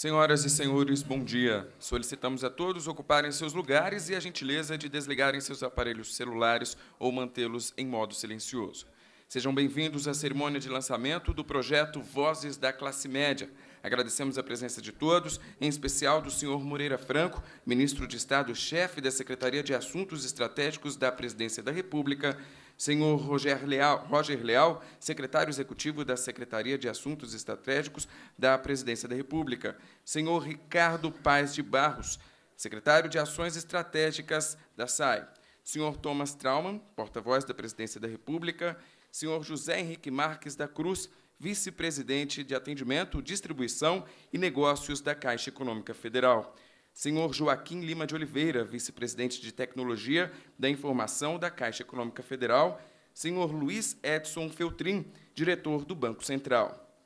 Senhoras e senhores, bom dia. Solicitamos a todos ocuparem seus lugares e a gentileza de desligarem seus aparelhos celulares ou mantê-los em modo silencioso. Sejam bem-vindos à cerimônia de lançamento do projeto Vozes da Classe Média. Agradecemos a presença de todos, em especial do senhor Moreira Franco, ministro de Estado, chefe da Secretaria de Assuntos Estratégicos da Presidência da República, senhor Roger Leal, secretário executivo da Secretaria de Assuntos Estratégicos da Presidência da República, senhor Ricardo Paes de Barros, secretário de Ações Estratégicas da SAI, senhor Thomas Traumann, porta-voz da Presidência da República, senhor José Henrique Marques da Cruz, vice-presidente de Atendimento, Distribuição e Negócios da Caixa Econômica Federal, senhor Joaquim Lima de Oliveira, vice-presidente de Tecnologia da Informação da Caixa Econômica Federal, senhor Luiz Edson Feltrin, diretor do Banco Central,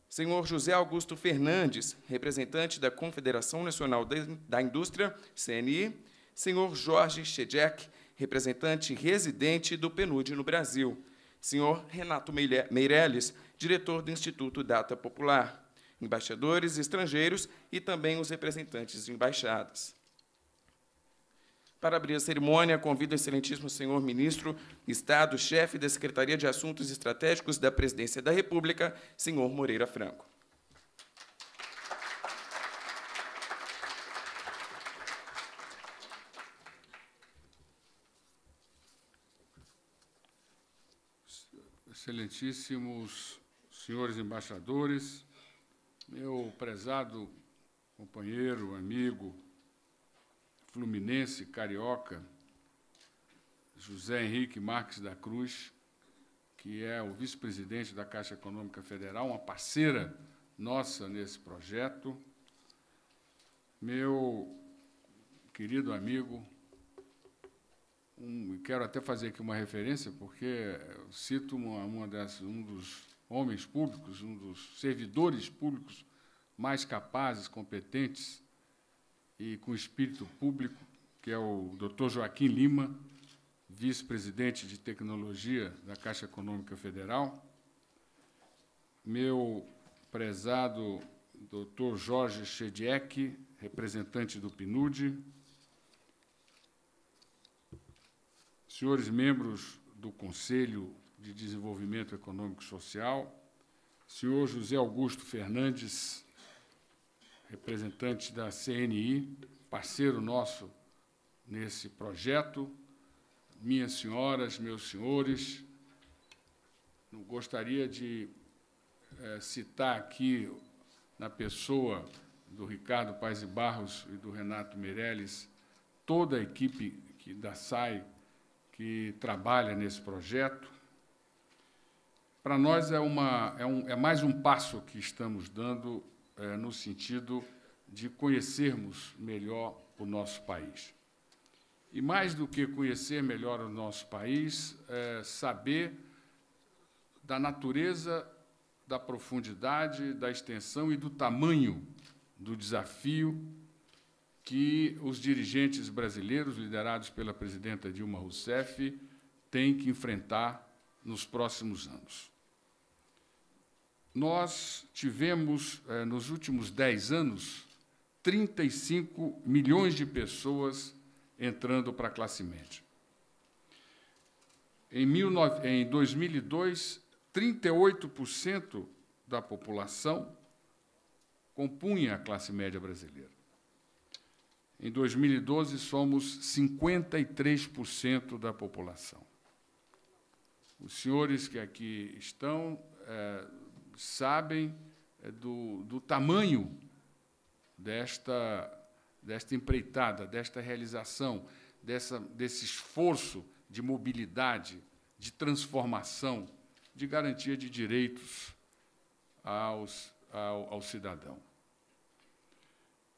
senhor José Augusto Fernandes, representante da Confederação Nacional da Indústria, CNI, senhor Jorge Shedek, representante residente do PNUD no Brasil, senhor Renato Meirelles, diretor do Instituto Data Popular, embaixadores estrangeiros e também os representantes de embaixadas. Para abrir a cerimônia, convido o excelentíssimo senhor ministro, Estado, chefe da Secretaria de Assuntos Estratégicos da Presidência da República, senhor Moreira Franco. Excelentíssimos senhores embaixadores, meu prezado companheiro, amigo, fluminense, carioca, José Henrique Marques da Cruz, que é o vice-presidente da Caixa Econômica Federal, uma parceira nossa nesse projeto, meu querido amigo, quero até fazer aqui uma referência, porque eu cito um dos homens públicos, um dos servidores públicos mais capazes, competentes e com espírito público, que é o Dr. Joaquim Lima, vice-presidente de Tecnologia da Caixa Econômica Federal, meu prezado Dr. Jorge Shedek, representante do PNUD, senhores membros do Conselho de Desenvolvimento Econômico e Social, senhor José Augusto Fernandes, representante da CNI, parceiro nosso nesse projeto, minhas senhoras, meus senhores, gostaria de citar aqui, na pessoa do Ricardo Paes de Barros e do Renato Meirelles, toda a equipe da SAI que trabalha nesse projeto. Para nós é mais um passo que estamos dando no sentido de conhecermos melhor o nosso país. E mais do que conhecer melhor o nosso país, saber da natureza, da profundidade, da extensão e do tamanho do desafio que os dirigentes brasileiros, liderados pela presidenta Dilma Rousseff, têm que enfrentar nos próximos anos. Nós tivemos, nos últimos 10 anos, 35 milhões de pessoas entrando para a classe média. Em 2002, 38% da população compunha a classe média brasileira. Em 2012, somos 53% da população. Os senhores que aqui estão sabem do tamanho desta empreitada, desta realização, desse esforço de mobilidade, de transformação, de garantia de direitos ao cidadão.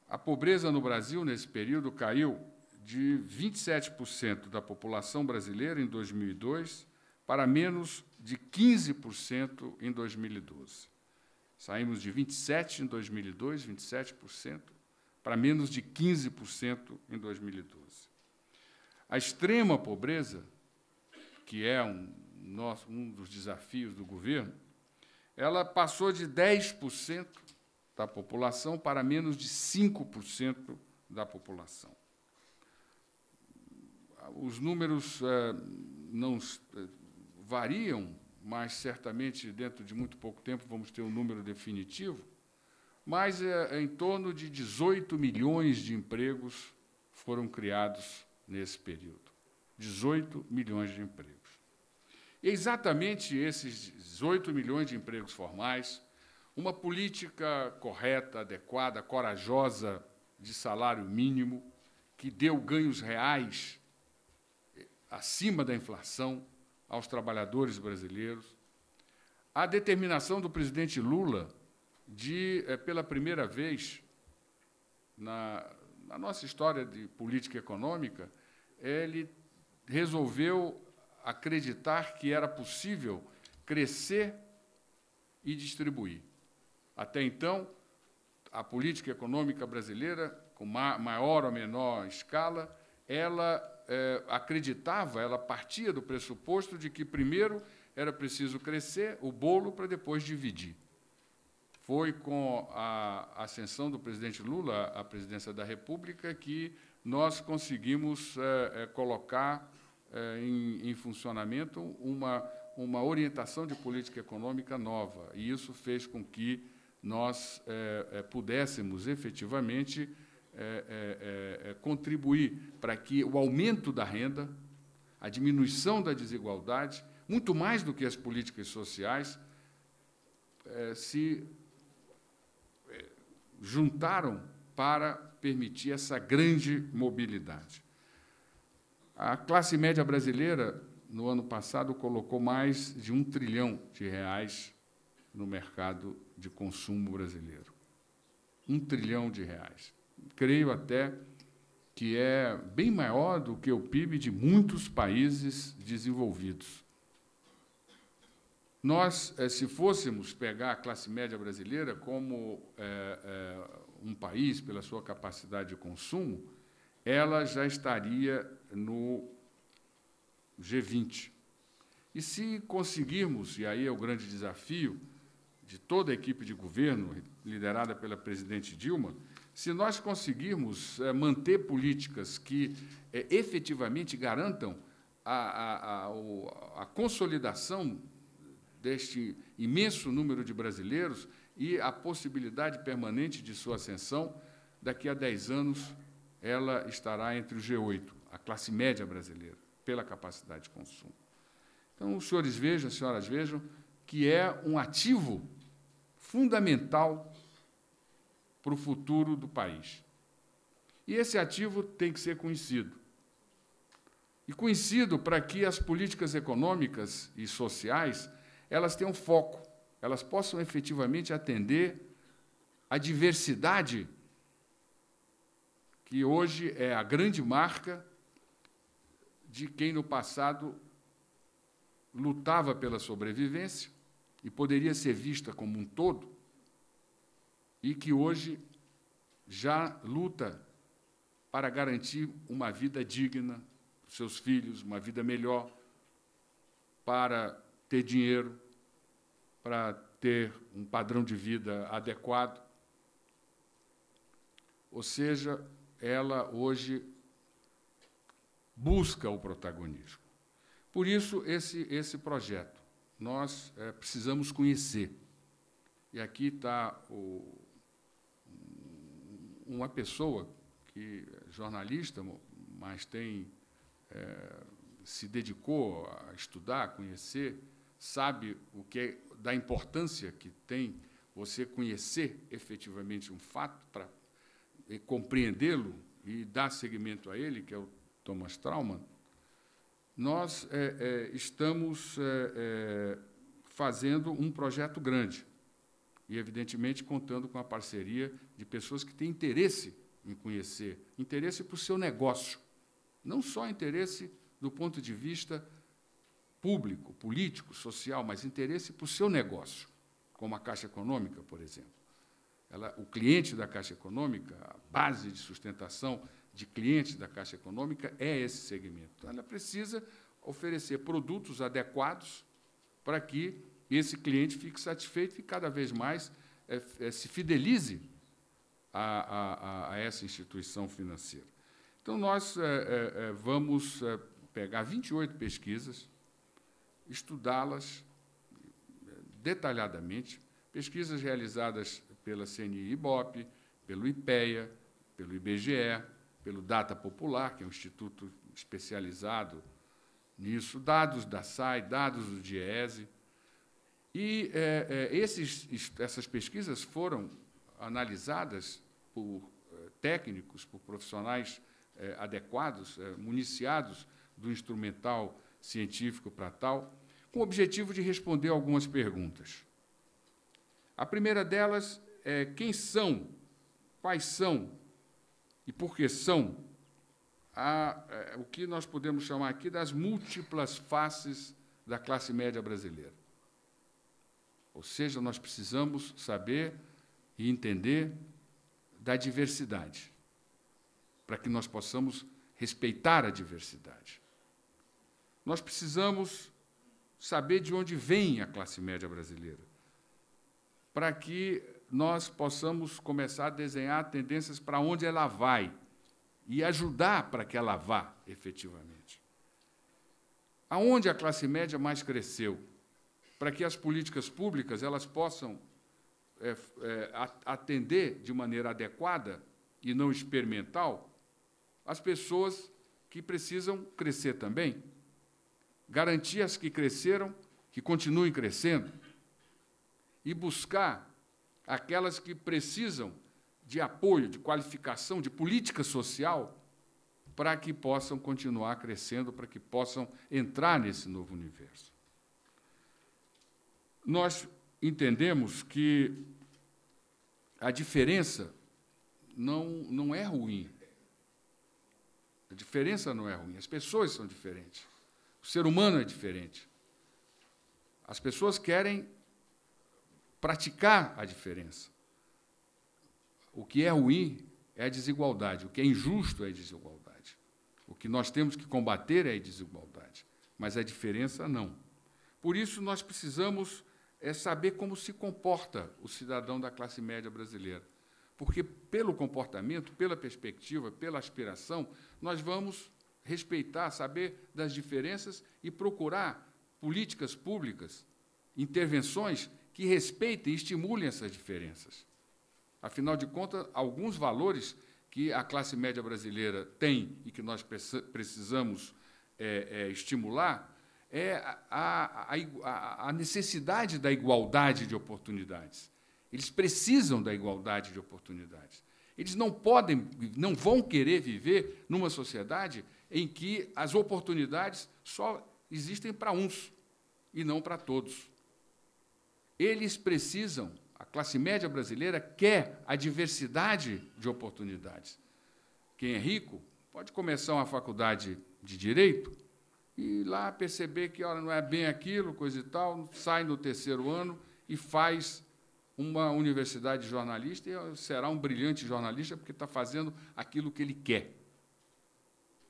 A pobreza no Brasil, nesse período, caiu de 27% da população brasileira em 2002 para menos de 15% em 2012. Saímos de 27% em 2002, 27%, para menos de 15% em 2012. A extrema pobreza, que é um dos desafios do governo, ela passou de 10% da população para menos de 5% da população. Os números não variam, mas certamente dentro de muito pouco tempo vamos ter um número definitivo, mas em torno de 18 milhões de empregos foram criados nesse período. 18 milhões de empregos. E exatamente esses 18 milhões de empregos formais, uma política correta, adequada, corajosa de salário mínimo, que deu ganhos reais acima da inflação aos trabalhadores brasileiros, a determinação do presidente Lula de, pela primeira vez na nossa história de política econômica, ele resolveu acreditar que era possível crescer e distribuir. Até então, a política econômica brasileira, com maior ou menor escala, ela acreditava, ela partia do pressuposto de que primeiro era preciso crescer o bolo para depois dividir. Foi com a ascensão do presidente Lula à presidência da República que nós conseguimos colocar em funcionamento uma orientação de política econômica nova, e isso fez com que nós pudéssemos efetivamente contribuir para que o aumento da renda, a diminuição da desigualdade, muito mais do que as políticas sociais, se juntaram para permitir essa grande mobilidade. A classe média brasileira, no ano passado, colocou mais de R$ 1 trilhão no mercado de consumo brasileiro. R$ 1 trilhão. Creio até que é bem maior do que o PIB de muitos países desenvolvidos. Nós, se fôssemos pegar a classe média brasileira como um país, pela sua capacidade de consumo, ela já estaria no G20. E se conseguirmos, e aí é o grande desafio de toda a equipe de governo, liderada pela presidente Dilma, se nós conseguirmos manter políticas que efetivamente garantam a consolidação deste imenso número de brasileiros e a possibilidade permanente de sua ascensão, daqui a 10 anos ela estará entre o G8, a classe média brasileira, pela capacidade de consumo. Então, os senhores vejam, as senhoras vejam, que é um ativo fundamental para o futuro do país. E esse ativo tem que ser conhecido. E conhecido para que as políticas econômicas e sociais elas tenham foco, elas possam efetivamente atender à diversidade que hoje é a grande marca de quem, no passado, lutava pela sobrevivência e poderia ser vista como um todo, e que hoje já luta para garantir uma vida digna para os seus filhos, uma vida melhor, para ter dinheiro, para ter um padrão de vida adequado. Ou seja, ela hoje busca o protagonismo. Por isso, esse projeto, nós precisamos conhecer. E aqui está uma pessoa que é jornalista, mas se dedicou a estudar, a conhecer, sabe o que é, da importância que tem você conhecer efetivamente um fato para compreendê-lo e dar seguimento a ele, que é o Thomas Trauman. Nós estamos fazendo um projeto grande e, evidentemente, contando com a parceria de pessoas que têm interesse em conhecer, interesse para o seu negócio, não só interesse do ponto de vista público, político, social, mas interesse para o seu negócio, como a Caixa Econômica, por exemplo. O cliente da Caixa Econômica, a base de sustentação de clientes da Caixa Econômica é esse segmento. Então, ela precisa oferecer produtos adequados para que esse cliente fique satisfeito e, cada vez mais, se fidelize a essa instituição financeira. Então, nós vamos pegar 28 pesquisas, estudá-las detalhadamente, pesquisas realizadas pela CNI-IBOP, pelo IPEA, pelo IBGE, pelo Data Popular, que é um instituto especializado nisso, dados da SAI, dados do DIEESE. E essas pesquisas foram analisadas por técnicos, por profissionais adequados, municiados do instrumental científico para tal, com o objetivo de responder algumas perguntas. A primeira delas é quem são, quais são e por que são o que nós podemos chamar aqui das múltiplas faces da classe média brasileira. Ou seja, nós precisamos saber e entender da diversidade, para que nós possamos respeitar a diversidade. Nós precisamos saber de onde vem a classe média brasileira, para que nós possamos começar a desenhar tendências para onde ela vai e ajudar para que ela vá, efetivamente. Aonde a classe média mais cresceu, para que as políticas públicas elas possam atender de maneira adequada e não experimental as pessoas que precisam crescer também, garantir as que cresceram, que continuem crescendo, e buscar aquelas que precisam de apoio, de qualificação, de política social, para que possam continuar crescendo, para que possam entrar nesse novo universo. Nós entendemos que a diferença não é ruim. A diferença não é ruim. As pessoas são diferentes. O ser humano é diferente. As pessoas querem praticar a diferença. O que é ruim é a desigualdade. O que é injusto é a desigualdade. O que nós temos que combater é a desigualdade. Mas a diferença, não. Por isso, nós precisamos saber como se comporta o cidadão da classe média brasileira. Porque, pelo comportamento, pela perspectiva, pela aspiração, nós vamos respeitar, saber das diferenças e procurar políticas públicas, intervenções que respeitem e estimulem essas diferenças. Afinal de contas, alguns valores que a classe média brasileira tem e que nós precisamos estimular é a necessidade da igualdade de oportunidades. Eles precisam da igualdade de oportunidades. Eles não vão querer viver numa sociedade em que as oportunidades só existem para uns e não para todos. Eles precisam, a classe média brasileira quer a diversidade de oportunidades. Quem é rico pode começar uma faculdade de Direito e lá perceber que não é bem aquilo, coisa e tal, sai no terceiro ano e faz uma universidade de jornalista e será um brilhante jornalista porque está fazendo aquilo que ele quer.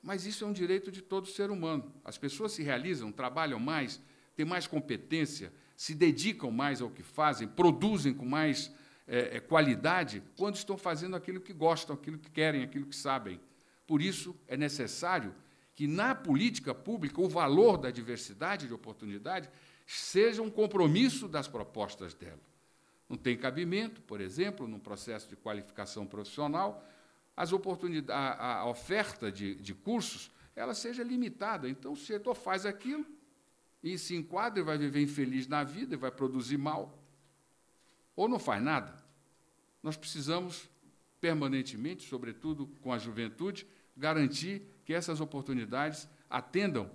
Mas isso é um direito de todo ser humano. As pessoas se realizam, trabalham mais, têm mais competência, se dedicam mais ao que fazem, produzem com mais qualidade quando estão fazendo aquilo que gostam, aquilo que querem, aquilo que sabem. Por isso, é necessário que, na política pública, o valor da diversidade de oportunidade seja um compromisso das propostas dela. Não tem cabimento, por exemplo, num processo de qualificação profissional, a oferta de cursos ela seja limitada. Então, o setor faz aquilo e se enquadra e vai viver infeliz na vida e vai produzir mal. Ou não faz nada. Nós precisamos, permanentemente, sobretudo com a juventude, garantir que essas oportunidades atendam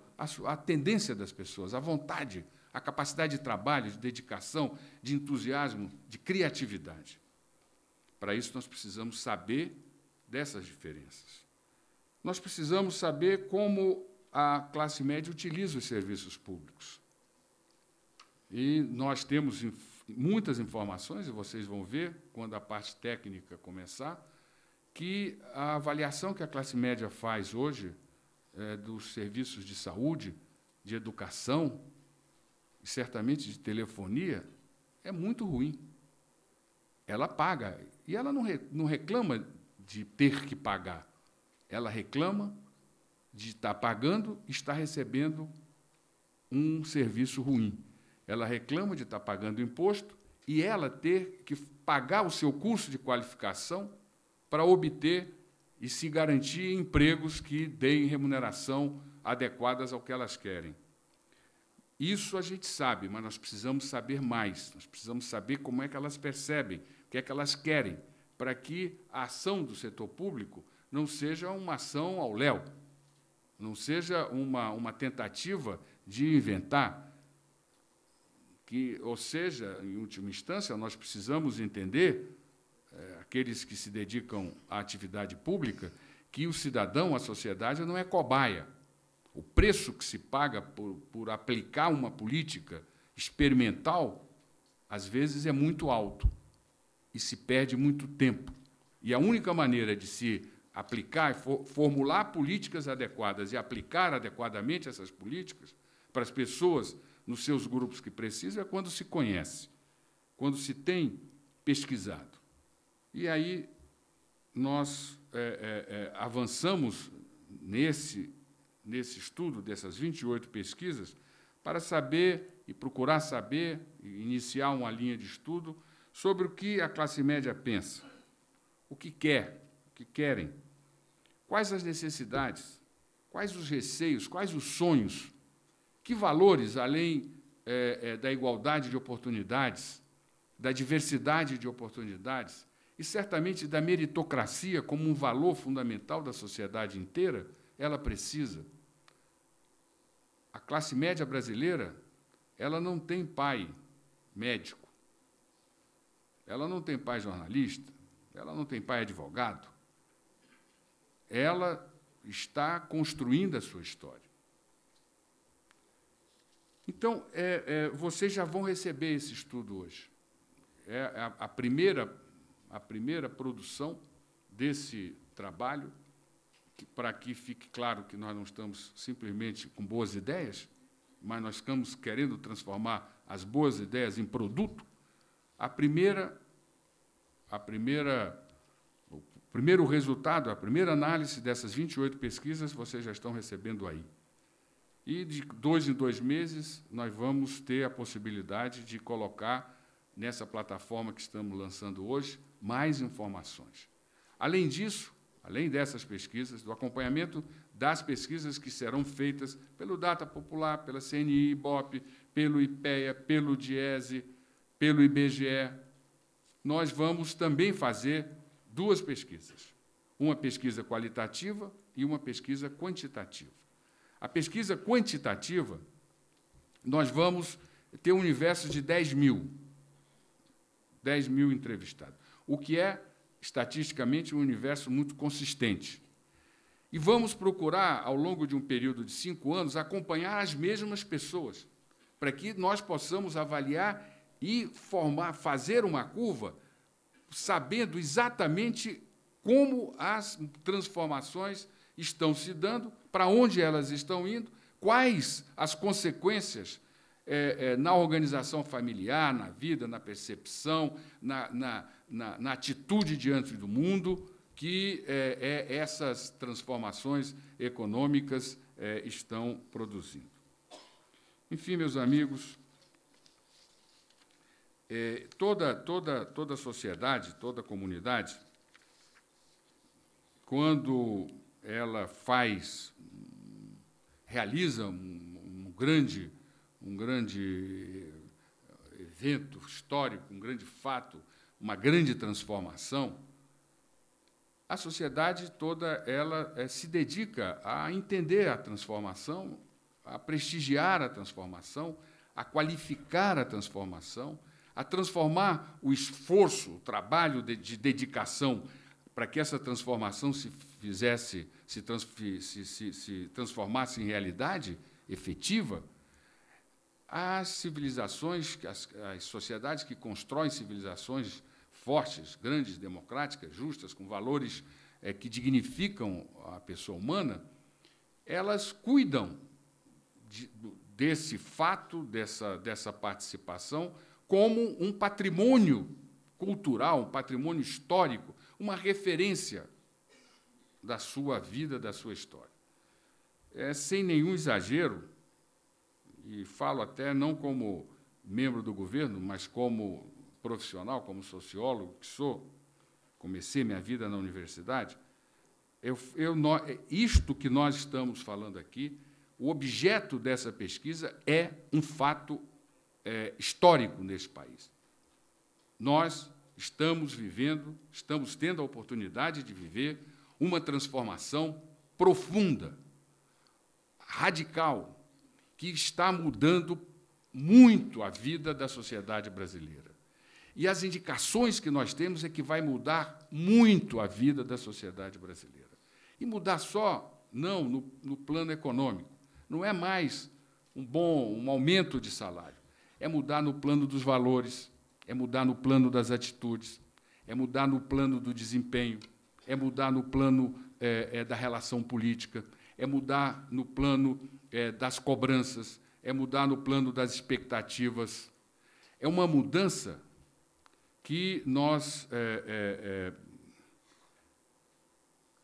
à tendência das pessoas, à vontade, à capacidade de trabalho, de dedicação, de entusiasmo, de criatividade. Para isso, nós precisamos saber dessas diferenças. Nós precisamos saber como a classe média utiliza os serviços públicos. E nós temos muitas informações, e vocês vão ver, quando a parte técnica começar, que a avaliação que a classe média faz hoje dos serviços de saúde, de educação, e certamente de telefonia, é muito ruim. ela paga. E ela não reclama de ter que pagar. Ela reclama de estar pagando e estar recebendo um serviço ruim. Ela reclama de estar pagando imposto e ela ter que pagar o seu curso de qualificação para obter e se garantir empregos que deem remuneração adequadas ao que elas querem. Isso a gente sabe, mas nós precisamos saber mais. Nós precisamos saber como é que elas percebem, o que é que elas querem, para que a ação do setor público não seja uma ação ao léu, não seja uma tentativa de inventar, ou seja, em última instância, nós precisamos entender, aqueles que se dedicam à atividade pública, que o cidadão, a sociedade, não é cobaia. O preço que se paga por aplicar uma política experimental, às vezes, é muito alto e se perde muito tempo. E a única maneira de se aplicar, formular políticas adequadas e aplicar adequadamente essas políticas para as pessoas nos seus grupos que precisam é quando se conhece, quando se tem pesquisado. E aí nós avançamos nesse estudo dessas 28 pesquisas para saber e procurar saber, e iniciar uma linha de estudo sobre o que a classe média pensa, o que quer, o que querem, quais as necessidades, quais os receios, quais os sonhos, que valores, além da igualdade de oportunidades, da diversidade de oportunidades e, certamente, da meritocracia como um valor fundamental da sociedade inteira, ela precisa. A classe média brasileira, ela não tem pai médico, ela não tem pai jornalista, ela não tem pai advogado. Ela está construindo a sua história. Então, vocês já vão receber esse estudo hoje. É a primeira produção desse trabalho, para que fique claro que nós não estamos simplesmente com boas ideias, mas nós estamos querendo transformar as boas ideias em produto. O primeiro resultado, a primeira análise dessas 28 pesquisas, vocês já estão recebendo aí. E, de 2 em 2 meses, nós vamos ter a possibilidade de colocar nessa plataforma que estamos lançando hoje mais informações. Além disso, além dessas pesquisas, do acompanhamento das pesquisas que serão feitas pelo Data Popular, pela CNI, Ibope, pelo IPEA, pelo DIESE, pelo IBGE, nós vamos também fazer 2 pesquisas, uma pesquisa qualitativa e uma pesquisa quantitativa. A pesquisa quantitativa, nós vamos ter um universo de 10 mil entrevistados, o que é, estatisticamente, um universo muito consistente. E vamos procurar, ao longo de um período de 5 anos, acompanhar as mesmas pessoas, para que nós possamos avaliar e fazer uma curva, sabendo exatamente como as transformações estão se dando, para onde elas estão indo, quais as consequências na organização familiar, na vida, na percepção, na atitude diante do mundo, que essas transformações econômicas estão produzindo. Enfim, meus amigos, toda sociedade, toda comunidade, quando ela realiza um grande evento histórico, um grande fato, uma grande transformação, a sociedade toda ela se dedica a entender a transformação, a prestigiar a transformação, a qualificar a transformação, a transformar o esforço, o trabalho de dedicação para que essa transformação se transformasse em realidade efetiva. As civilizações, as sociedades que constroem civilizações fortes, grandes, democráticas, justas, com valores que dignificam a pessoa humana, elas cuidam desse fato, dessa participação, como um patrimônio cultural, um patrimônio histórico, uma referência da sua vida, da sua história. Sem nenhum exagero, e falo até não como membro do governo, mas como profissional, como sociólogo que sou, comecei minha vida na universidade, isto que nós estamos falando aqui, o objeto dessa pesquisa é um fato histórico nesse país. Nós estamos tendo a oportunidade de viver uma transformação profunda, radical, que está mudando muito a vida da sociedade brasileira. E as indicações que nós temos é que vai mudar muito a vida da sociedade brasileira. E mudar só, não, no plano econômico. Não é mais um aumento de salário. É mudar no plano dos valores, é mudar no plano das atitudes, é mudar no plano do desempenho, é mudar no plano da relação política, é mudar no plano das cobranças, é mudar no plano das expectativas. É uma mudança que nós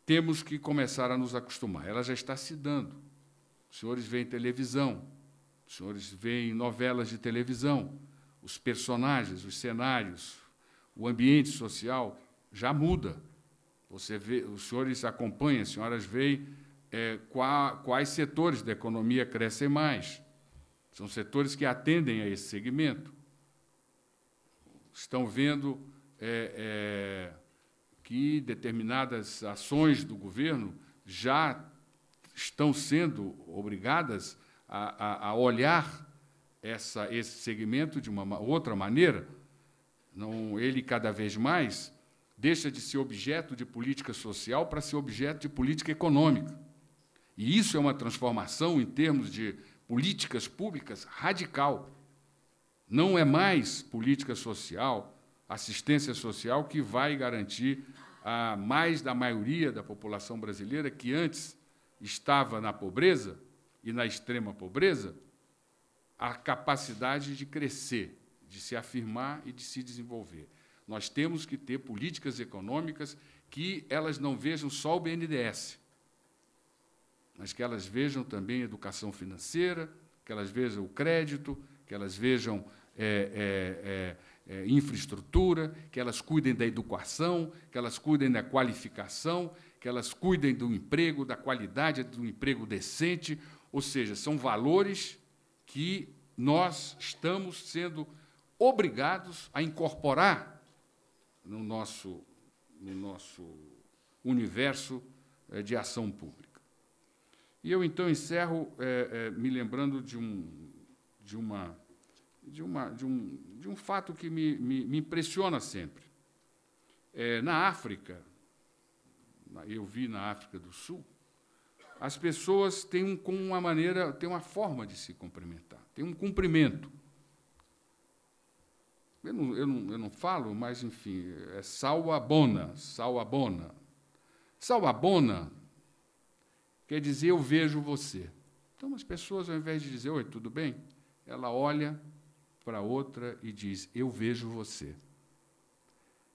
temos que começar a nos acostumar. Ela já está se dando. Os senhores veem televisão, os senhores veem novelas de televisão, os personagens, os cenários, o ambiente social já muda. Você vê, os senhores acompanham, as senhoras veem quais setores da economia crescem mais. São setores que atendem a esse segmento. Estão vendo que determinadas ações do governo já estão sendo obrigadas a olhar esse segmento de uma outra maneira. Ele, cada vez mais, deixa de ser objeto de política social para ser objeto de política econômica. E isso é uma transformação, em termos de políticas públicas, radical. Não é mais política social, assistência social, que vai garantir a mais da maioria da população brasileira, que antes estava na pobreza e na extrema pobreza, a capacidade de crescer, de se afirmar e de se desenvolver. Nós temos que ter políticas econômicas que elas não vejam só o BNDES, mas que elas vejam também a educação financeira, que elas vejam o crédito, que elas vejam infraestrutura, que elas cuidem da educação, que elas cuidem da qualificação, que elas cuidem do emprego, da qualidade do emprego decente, ou seja, são valores que nós estamos sendo obrigados a incorporar no nosso universo de ação pública. E eu, então, encerro me lembrando de um fato que me impressiona sempre. Na África, eu vi na África do Sul, as pessoas têm uma forma de se cumprimentar, tem um cumprimento. Eu não falo, mas, enfim, é sawabona, sawabona. Sawabona quer dizer eu vejo você. Então, as pessoas, ao invés de dizer, oi, tudo bem? Ela olha para outra e diz, eu vejo você.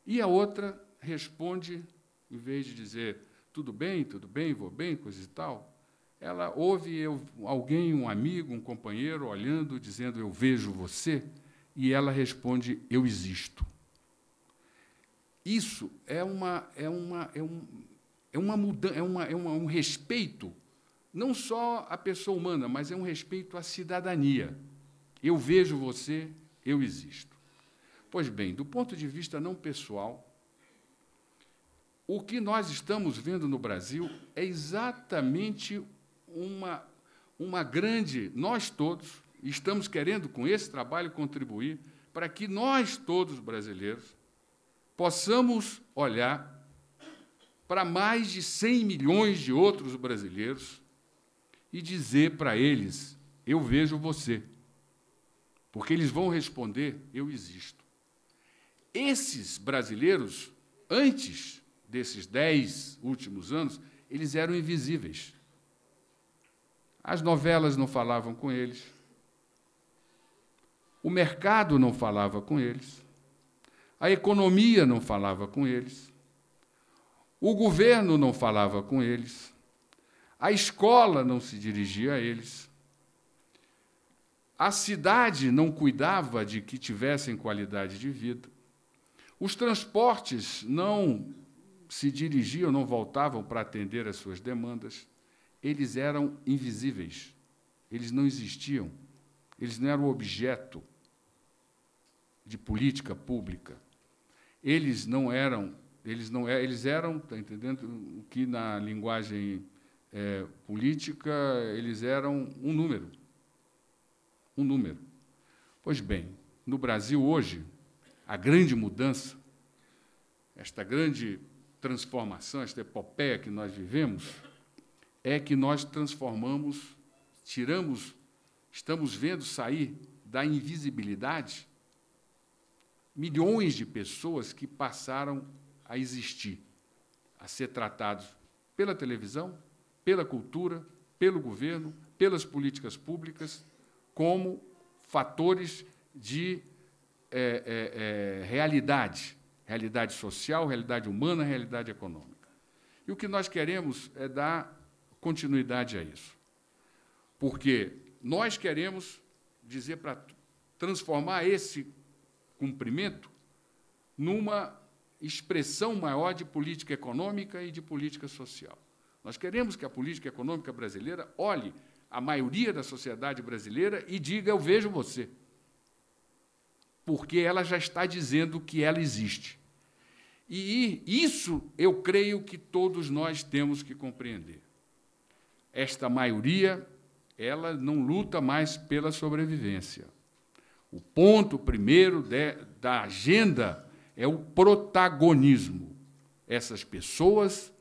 E a outra responde, em vez de dizer, tudo bem, vou bem, coisa e tal, ela ouve alguém, um amigo, um companheiro, olhando, dizendo, eu vejo você, e ela responde, eu existo. Isso é um respeito, não só à pessoa humana, mas é um respeito à cidadania. Eu vejo você, eu existo. Pois bem, do ponto de vista não pessoal, o que nós estamos vendo no Brasil é exatamente uma grande... Nós todos estamos querendo, com esse trabalho, contribuir para que nós todos, brasileiros, possamos olhar para mais de 100 milhões de outros brasileiros e dizer para eles, eu vejo você. Porque eles vão responder, eu existo. Esses brasileiros, antes desses 10 últimos anos, eles eram invisíveis. As novelas não falavam com eles, o mercado não falava com eles, A economia não falava com eles. O governo não falava com eles. A escola não se dirigia a eles. A cidade não cuidava de que tivessem qualidade de vida. Os transportes não se dirigiam, não voltavam para atender às suas demandas. Eles eram invisíveis. Eles não existiam. Eles não eram objeto de política pública. Eles eram, está entendendo? O que na linguagem política eles eram um número. Um número. Pois bem, no Brasil hoje, a grande mudança, esta grande transformação, esta epopeia que nós vivemos, é que nós transformamos, estamos vendo sair da invisibilidade milhões de pessoas que passaram a existir, a ser tratados pela televisão, pela cultura, pelo governo, pelas políticas públicas, como fatores de realidade social, realidade humana, realidade econômica. E o que nós queremos é dar continuidade a isso, porque nós queremos dizer para transformar esse cumprimento numa expressão maior de política econômica e de política social. Nós queremos que a política econômica brasileira olhe a maioria da sociedade brasileira e diga: eu vejo você. Porque ela já está dizendo que ela existe. E isso eu creio que todos nós temos que compreender. Esta maioria, ela não luta mais pela sobrevivência. O ponto primeiro da agenda é o protagonismo. Essas pessoas,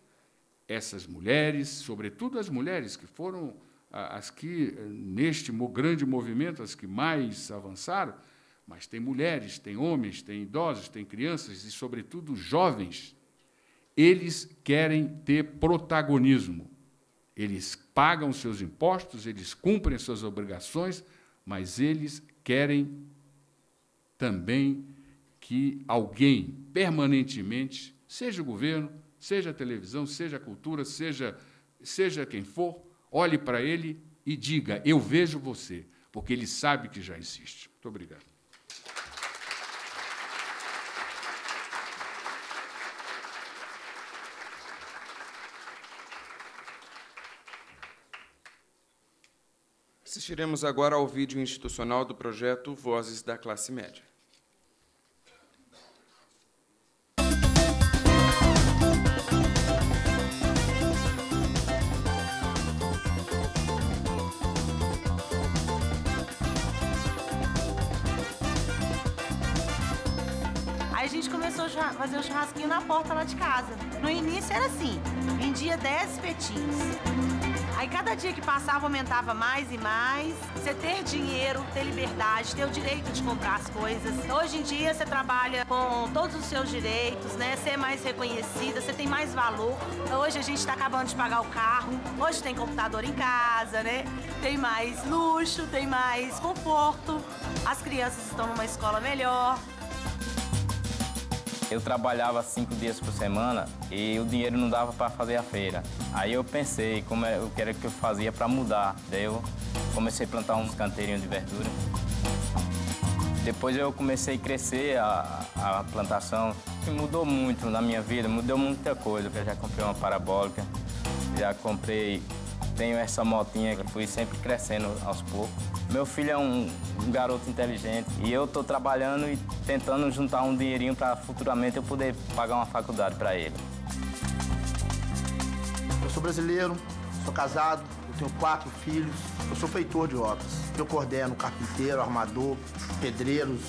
essas mulheres, sobretudo as mulheres que foram as que, neste grande movimento, as que mais avançaram, mas tem mulheres, tem homens, tem idosos, tem crianças e, sobretudo, jovens. Eles querem ter protagonismo. Eles pagam seus impostos, eles cumprem suas obrigações, mas eles querem também que alguém, permanentemente, seja o governo, seja a televisão, seja a cultura, seja quem for, olhe para ele e diga: eu vejo você, porque ele sabe que já existe. Muito obrigado. Assistiremos agora ao vídeo institucional do projeto Vozes da Classe Média. Aí a gente começou a fazer um churrasquinho na porta lá de casa. No início era assim, vendia 10 espetinhos. Aí cada dia que passava aumentava mais e mais. Você ter dinheiro, ter liberdade, ter o direito de comprar as coisas. Hoje em dia você trabalha com todos os seus direitos, né? Ser mais reconhecida, você tem mais valor. Hoje a gente está acabando de pagar o carro. Hoje tem computador em casa, né? Tem mais luxo, tem mais conforto. As crianças estão numa escola melhor. Eu trabalhava 5 dias por semana e o dinheiro não dava para fazer a feira. Aí eu pensei o que era que eu fazia para mudar. Daí eu comecei a plantar uns canteirinhos de verdura. Depois eu comecei a crescer a plantação. E mudou muito na minha vida, mudou muita coisa. Eu já comprei uma parabólica, tenho essa motinha que fui sempre crescendo aos poucos. Meu filho é um garoto inteligente e eu estou trabalhando e tentando juntar um dinheirinho para futuramente eu poder pagar uma faculdade para ele. Eu sou brasileiro, sou casado, eu tenho 4 filhos, eu sou feitor de obras. Eu coordeno carpinteiro, armador, pedreiros,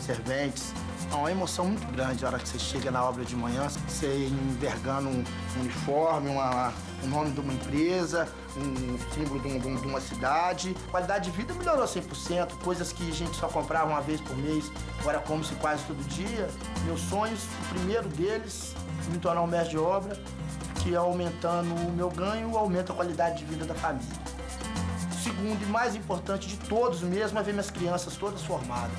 serventes. É uma emoção muito grande a hora que você chega na obra de manhã, você envergando um uniforme, o nome de uma empresa, um símbolo de uma cidade. A qualidade de vida melhorou 100%, coisas que a gente só comprava uma vez por mês, agora come-se quase todo dia. Meus sonhos, o primeiro deles, me tornar um mestre de obra, que é aumentando o meu ganho, aumenta a qualidade de vida da família. O segundo e mais importante de todos mesmo é ver minhas crianças todas formadas.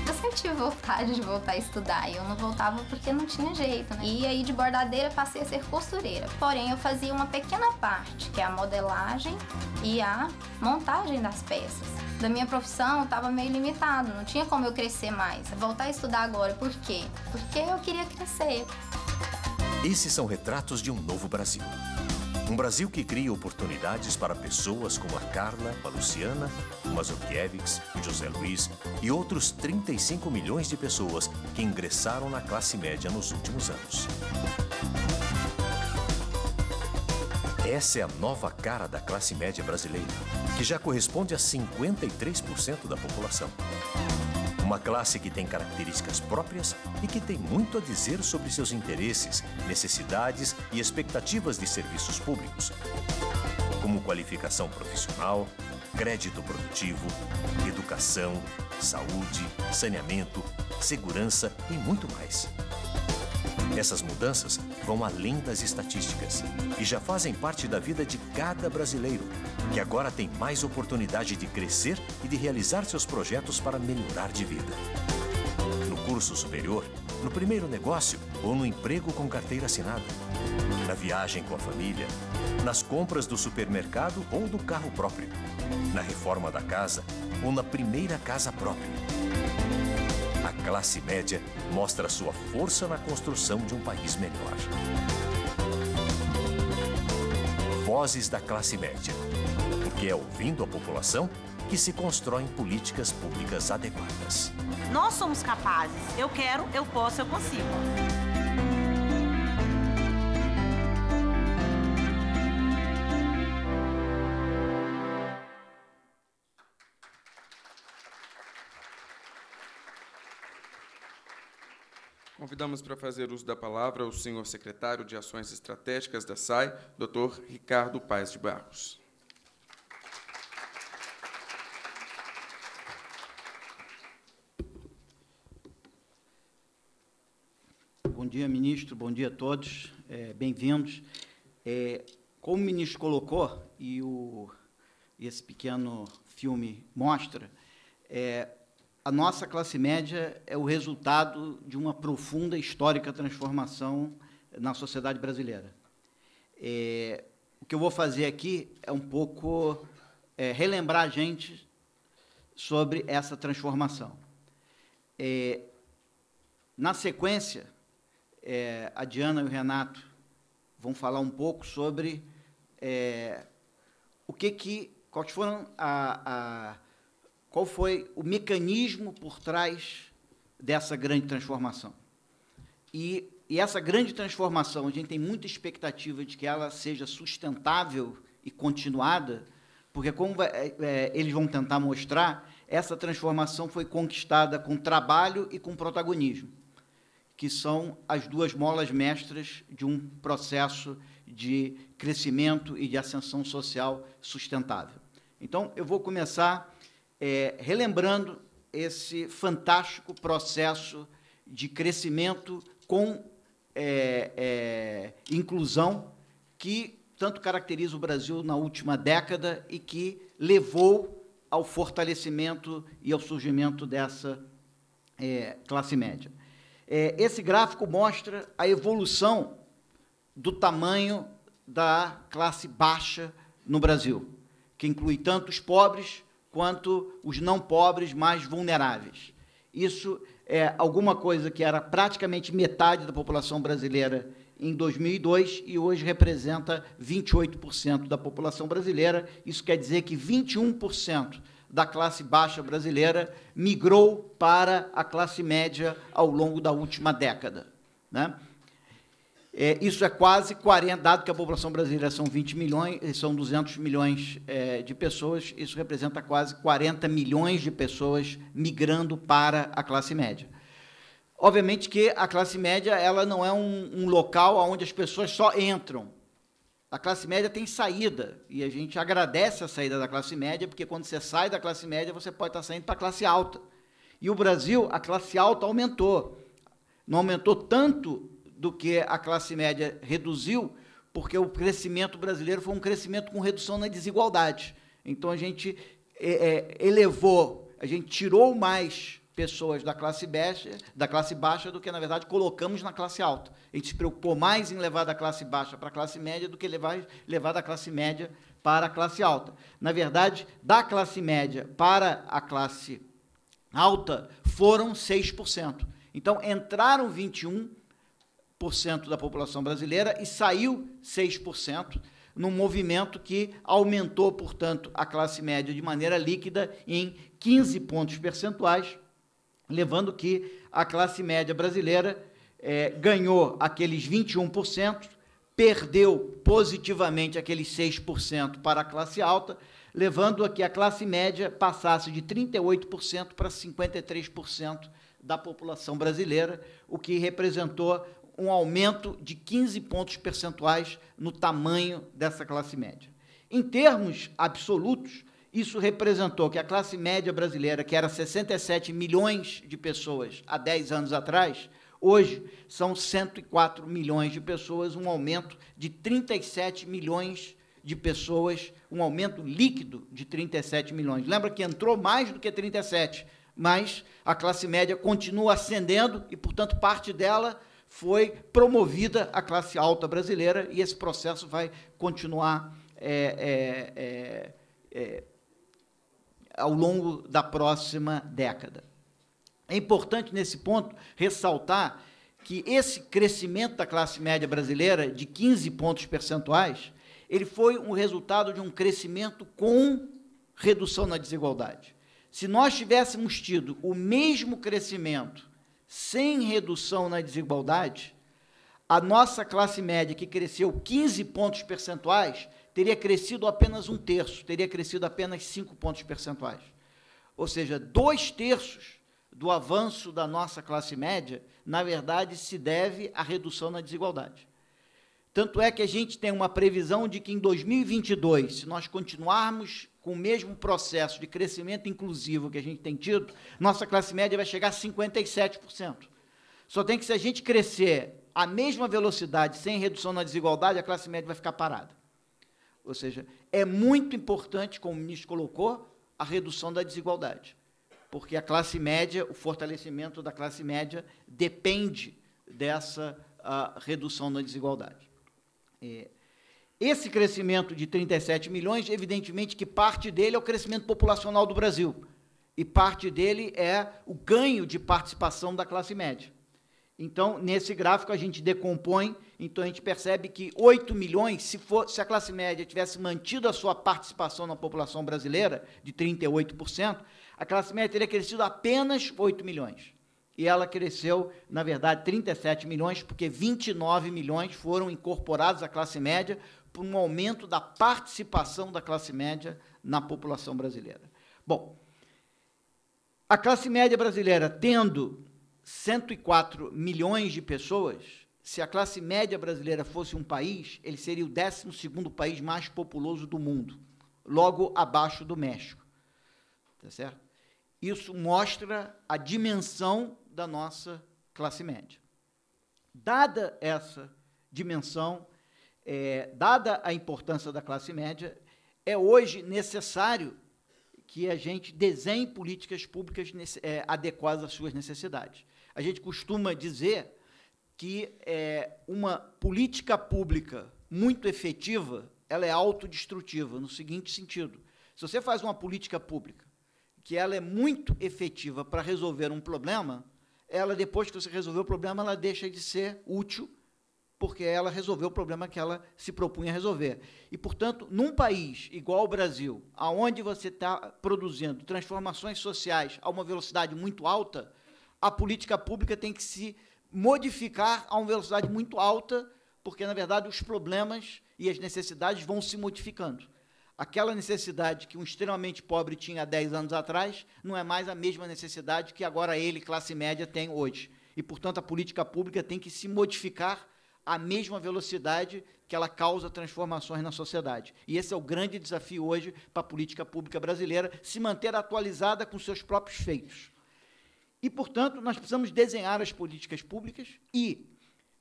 Eu sempre tive vontade de voltar a estudar, e eu não voltava porque não tinha jeito, né? E aí de bordadeira passei a ser costureira. Porém, eu fazia uma pequena parte, que é a modelagem e a montagem das peças. Da minha profissão, estava meio limitado, não tinha como eu crescer mais. Voltar a estudar agora, por quê? Porque eu queria crescer. Esses são retratos de um novo Brasil. Um Brasil que cria oportunidades para pessoas como a Carla, a Luciana, o Mazurkiewicz, o José Luiz e outros 35 milhões de pessoas que ingressaram na classe média nos últimos anos. Essa é a nova cara da classe média brasileira, que já corresponde a 53% da população. Uma classe que tem características próprias e que tem muito a dizer sobre seus interesses, necessidades e expectativas de serviços públicos, como qualificação profissional, crédito produtivo, educação, saúde, saneamento, segurança e muito mais. Essas mudanças vão além das estatísticas e já fazem parte da vida de cada brasileiro, que agora tem mais oportunidade de crescer e de realizar seus projetos para melhorar de vida. No curso superior, no primeiro negócio ou no emprego com carteira assinada, na viagem com a família, nas compras do supermercado ou do carro próprio, na reforma da casa ou na primeira casa própria. A classe média mostra sua força na construção de um país melhor. Vozes da classe média, porque é ouvindo a população que se constroem políticas públicas adequadas. Nós somos capazes. Eu quero, eu posso, eu consigo. Convidamos para fazer uso da palavra o senhor secretário de Ações Estratégicas da SAI, Dr. Ricardo Paes de Barros. Bom dia, ministro. Bom dia a todos. Bem-vindos. Como o ministro colocou, e esse pequeno filme mostra, a nossa classe média é o resultado de uma profunda e histórica transformação na sociedade brasileira. O que eu vou fazer aqui é um pouco relembrar a gente sobre essa transformação. Na sequência, a Diana e o Renato vão falar um pouco sobre qual foi o mecanismo por trás dessa grande transformação. E essa grande transformação, a gente tem muita expectativa de que ela seja sustentável e continuada, porque, como eles vão tentar mostrar, essa transformação foi conquistada com trabalho e com protagonismo, que são as duas molas mestras de um processo de crescimento e de ascensão social sustentável. Então, eu vou começar relembrando esse fantástico processo de crescimento com inclusão que tanto caracteriza o Brasil na última década e que levou ao fortalecimento e ao surgimento dessa classe média. Esse gráfico mostra a evolução do tamanho da classe baixa no Brasil, que inclui tanto os pobres quanto os não pobres mais vulneráveis. Isso é alguma coisa que era praticamente metade da população brasileira em 2002 e hoje representa 28% da população brasileira. Isso quer dizer que 21% da classe baixa brasileira migrou para a classe média ao longo da última década, né? Isso é quase 40, dado que a população brasileira são 20 milhões, são 200 milhões de pessoas, isso representa quase 40 milhões de pessoas migrando para a classe média. Obviamente que a classe média ela não é um local onde as pessoas só entram. A classe média tem saída, e a gente agradece a saída da classe média, porque quando você sai da classe média, você pode estar saindo para a classe alta. E o Brasil, a classe alta aumentou. Não aumentou tanto do que a classe média reduziu, porque o crescimento brasileiro foi um crescimento com redução na desigualdade. Então, a gente elevou, a gente tirou mais pessoas da classe baixa do que, na verdade, colocamos na classe alta. A gente se preocupou mais em levar da classe baixa para a classe média do que levar da classe média para a classe alta. Na verdade, da classe média para a classe alta foram 6%. Então, entraram 21% da população brasileira e saiu 6%, num movimento que aumentou, portanto, a classe média de maneira líquida em 15 pontos percentuais, levando que a classe média brasileira ganhou aqueles 21%, perdeu positivamente aqueles 6% para a classe alta, levando a que a classe média passasse de 38% para 53% da população brasileira, o que representou um aumento de 15 pontos percentuais no tamanho dessa classe média. Em termos absolutos, isso representou que a classe média brasileira, que era 67 milhões de pessoas há 10 anos atrás, hoje são 104 milhões de pessoas, um aumento de 37 milhões de pessoas, um aumento líquido de 37 milhões. Lembra que entrou mais do que 37, mas a classe média continua ascendendo e, portanto, parte dela foi promovida à classe alta brasileira, e esse processo vai continuar ao longo da próxima década. É importante, nesse ponto, ressaltar que esse crescimento da classe média brasileira, de 15 pontos percentuais, ele foi um resultado de um crescimento com redução na desigualdade. Se nós tivéssemos tido o mesmo crescimento sem redução na desigualdade, a nossa classe média, que cresceu 15 pontos percentuais, teria crescido apenas 1/3, teria crescido apenas 5 pontos percentuais. Ou seja, 2/3 do avanço da nossa classe média, na verdade, se deve à redução na desigualdade. Tanto é que a gente tem uma previsão de que em 2022, se nós continuarmos com o mesmo processo de crescimento inclusivo que a gente tem tido, nossa classe média vai chegar a 57%. Só tem que, se a gente crescer à mesma velocidade, sem redução na desigualdade, a classe média vai ficar parada. Ou seja, é muito importante, como o ministro colocou, a redução da desigualdade, porque a classe média, o fortalecimento da classe média depende dessa redução na desigualdade. Esse crescimento de 37 milhões, evidentemente que parte dele é o crescimento populacional do Brasil, e parte dele é o ganho de participação da classe média. Então, nesse gráfico, a gente decompõe, então a gente percebe que 8 milhões, se a classe média tivesse mantido a sua participação na população brasileira, de 38%, a classe média teria crescido apenas 8 milhões. E ela cresceu, na verdade, 37 milhões, porque 29 milhões foram incorporados à classe média por um aumento da participação da classe média na população brasileira. Bom, a classe média brasileira, tendo 104 milhões de pessoas, se a classe média brasileira fosse um país, ele seria o 12º país mais populoso do mundo, logo abaixo do México. Tá certo? Isso mostra a dimensão da nossa classe média. Dada essa dimensão, dada a importância da classe média, é hoje necessário que a gente desenhe políticas públicas adequadas às suas necessidades. A gente costuma dizer que uma política pública muito efetiva, ela é autodestrutiva, no seguinte sentido: se você faz uma política pública que ela é muito efetiva para resolver um problema, ela, depois que você resolveu o problema, ela deixa de ser útil, porque ela resolveu o problema que ela se propunha a resolver. E, portanto, num país igual ao Brasil, onde você está produzindo transformações sociais a uma velocidade muito alta, a política pública tem que se modificar a uma velocidade muito alta, porque, na verdade, os problemas e as necessidades vão se modificando. Aquela necessidade que um extremamente pobre tinha há 10 anos atrás não é mais a mesma necessidade que agora ele, classe média, tem hoje. E, portanto, a política pública tem que se modificar à mesma velocidade que ela causa transformações na sociedade. E esse é o grande desafio hoje para a política pública brasileira, se manter atualizada com seus próprios feitos. E, portanto, nós precisamos desenhar as políticas públicas e,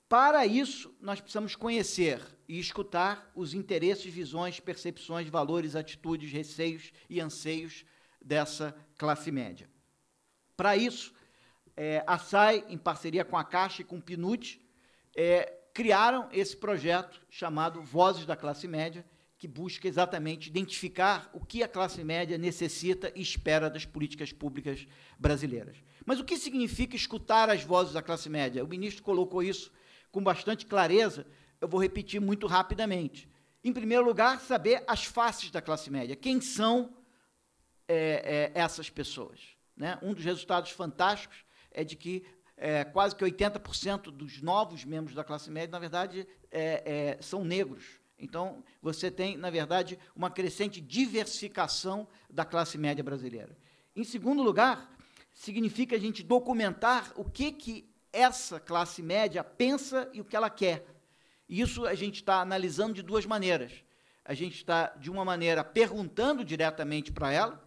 para isso, nós precisamos conhecer e escutar os interesses, visões, percepções, valores, atitudes, receios e anseios dessa classe média. Para isso, a SAI, em parceria com a Caixa e com o PNUD, criaram esse projeto chamado Vozes da Classe Média, que busca exatamente identificar o que a classe média necessita e espera das políticas públicas brasileiras. Mas o que significa escutar as vozes da classe média? O ministro colocou isso com bastante clareza, eu vou repetir muito rapidamente. Em primeiro lugar, saber as faces da classe média, quem são essas pessoas, né? Um dos resultados fantásticos é de que quase que 80% dos novos membros da classe média, na verdade, são negros. Então, você tem, na verdade, uma crescente diversificação da classe média brasileira. Em segundo lugar, significa a gente documentar o que essa classe média pensa e o que ela quer. Isso a gente está analisando de duas maneiras. A gente está, de uma maneira, perguntando diretamente para ela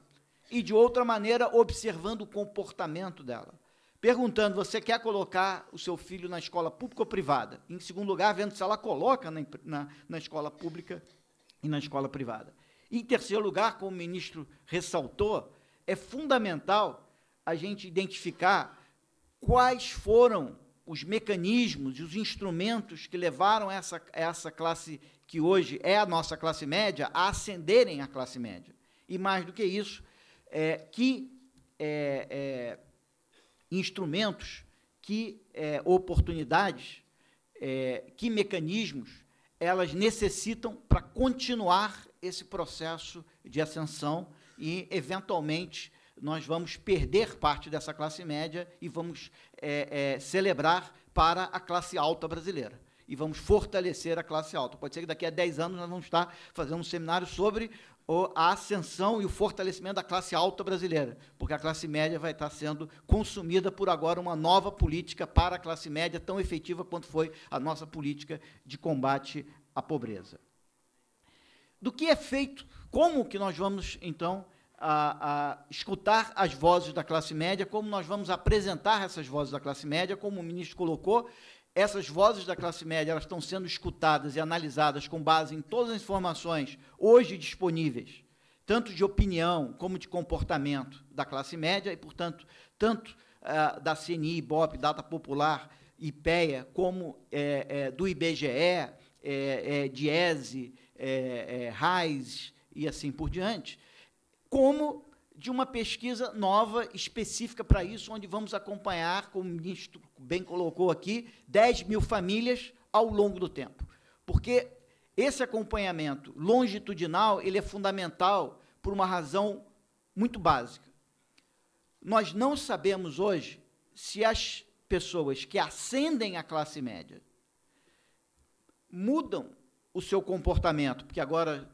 e, de outra maneira, observando o comportamento dela. Perguntando, você quer colocar o seu filho na escola pública ou privada? Em segundo lugar, vendo se ela coloca na escola pública e na escola privada. Em terceiro lugar, como o ministro ressaltou, é fundamental a gente identificar quais foram os mecanismos e os instrumentos que levaram essa classe, que hoje é a nossa classe média, a ascenderem à classe média. E, mais do que isso, instrumentos, oportunidades, que mecanismos elas necessitam para continuar esse processo de ascensão e, eventualmente, nós vamos perder parte dessa classe média e vamos celebrar para a classe alta brasileira. E vamos fortalecer a classe alta. Pode ser que daqui a 10 anos nós vamos estar fazendo um seminário sobre a ascensão e o fortalecimento da classe alta brasileira, porque a classe média vai estar sendo consumida por agora uma nova política para a classe média, tão efetiva quanto foi a nossa política de combate à pobreza. Do que é feito, como que nós vamos, então, escutar as vozes da classe média, como nós vamos apresentar essas vozes da classe média, como o ministro colocou, essas vozes da classe média elas estão sendo escutadas e analisadas com base em todas as informações hoje disponíveis, tanto de opinião como de comportamento da classe média e, portanto, tanto da CNI, IBOP, Data Popular, IPEA, como do IBGE, DIESE, RAIS e assim por diante, como de uma pesquisa nova, específica para isso, onde vamos acompanhar, como o ministro bem colocou aqui, 10 mil famílias ao longo do tempo. Porque esse acompanhamento longitudinal ele é fundamental por uma razão muito básica. Nós não sabemos hoje se as pessoas que ascendem à classe média mudam o seu comportamento, porque agora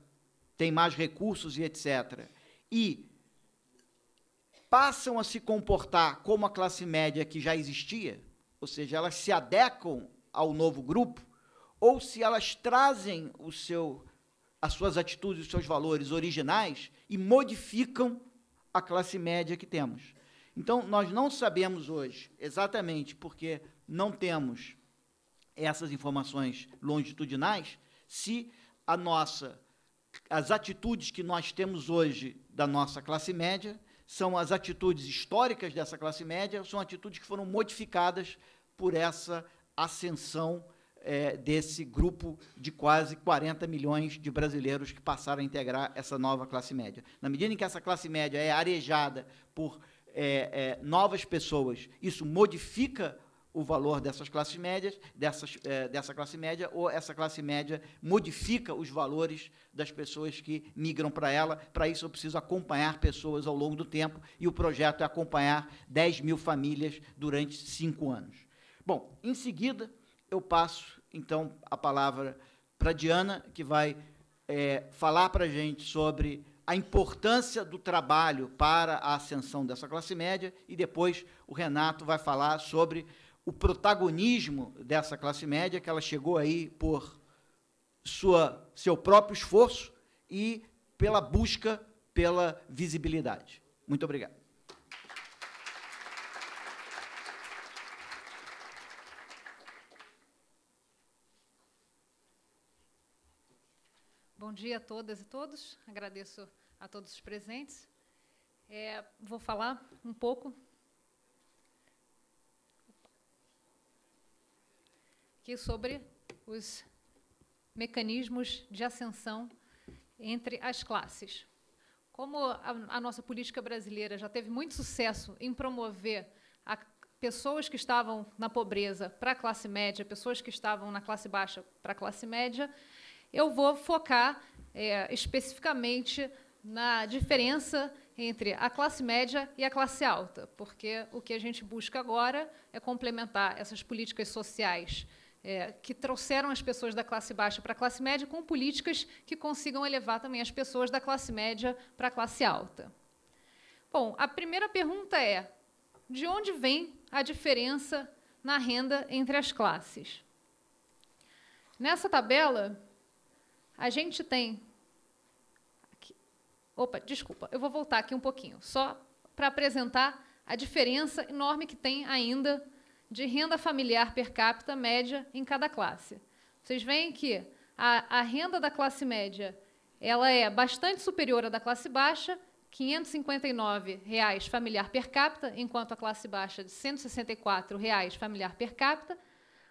tem mais recursos e etc., e passam a se comportar como a classe média que já existia, ou seja, elas se adequam ao novo grupo, ou se elas trazem as suas atitudes, os seus valores originais e modificam a classe média que temos. Então, nós não sabemos hoje, exatamente porque não temos essas informações longitudinais, se as atitudes que nós temos hoje da nossa classe média são as atitudes históricas dessa classe média, são atitudes que foram modificadas por essa ascensão desse grupo de quase 40 milhões de brasileiros que passaram a integrar essa nova classe média. Na medida em que essa classe média é arejada por novas pessoas, isso modifica o valor dessas classes médias, dessa classe média, ou essa classe média modifica os valores das pessoas que migram para ela. Para isso, eu preciso acompanhar pessoas ao longo do tempo, e o projeto é acompanhar 10 mil famílias durante 5 anos. Bom, em seguida, eu passo, então, a palavra para a Diana, que vai falar para a gente sobre a importância do trabalho para a ascensão dessa classe média, e depois o Renato vai falar sobre o protagonismo dessa classe média, que ela chegou aí por seu próprio esforço e pela busca pela visibilidade. Muito obrigado. Bom dia a todas e todos. Agradeço a todos os presentes. Vou falar um pouco aqui sobre os mecanismos de ascensão entre as classes. Como a nossa política brasileira já teve muito sucesso em promover pessoas que estavam na pobreza para a classe média, pessoas que estavam na classe baixa para a classe média, eu vou focar especificamente na diferença entre a classe média e a classe alta, porque o que a gente busca agora é complementar essas políticas sociais que trouxeram as pessoas da classe baixa para a classe média com políticas que consigam elevar também as pessoas da classe média para a classe alta. Bom, a primeira pergunta é: de onde vem a diferença na renda entre as classes? Nessa tabela, a gente tem... Opa, desculpa, eu vou voltar aqui um pouquinho, só para apresentar a diferença enorme que tem ainda de renda familiar per capita média em cada classe. Vocês veem que a renda da classe média ela é bastante superior à da classe baixa, R$ 559 familiar per capita, enquanto a classe baixa é de R$ 164 familiar per capita.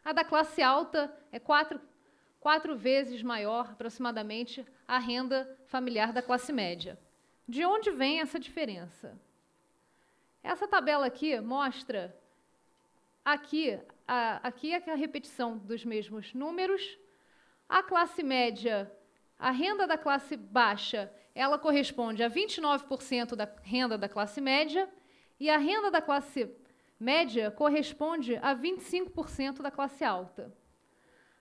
A da classe alta é quatro vezes maior, aproximadamente, a renda familiar da classe média. De onde vem essa diferença? Essa tabela aqui mostra, aqui é a repetição dos mesmos números. A classe média, a renda da classe baixa, ela corresponde a 29% da renda da classe média, e a renda da classe média corresponde a 25% da classe alta.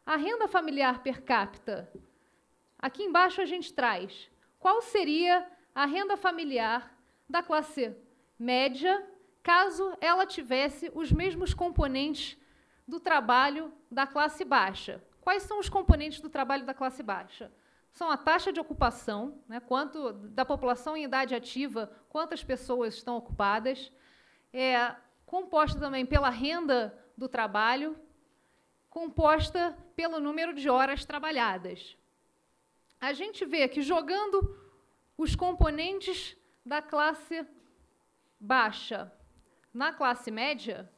A renda familiar per capita, aqui embaixo a gente traz qual seria a renda familiar da classe média caso ela tivesse os mesmos componentes do trabalho da classe baixa. Quais são os componentes do trabalho da classe baixa? São a taxa de ocupação, né, quanto da população em idade ativa, quantas pessoas estão ocupadas, composta também pela renda do trabalho, composta pelo número de horas trabalhadas. A gente vê que, jogando os componentes da classe baixa na classe média,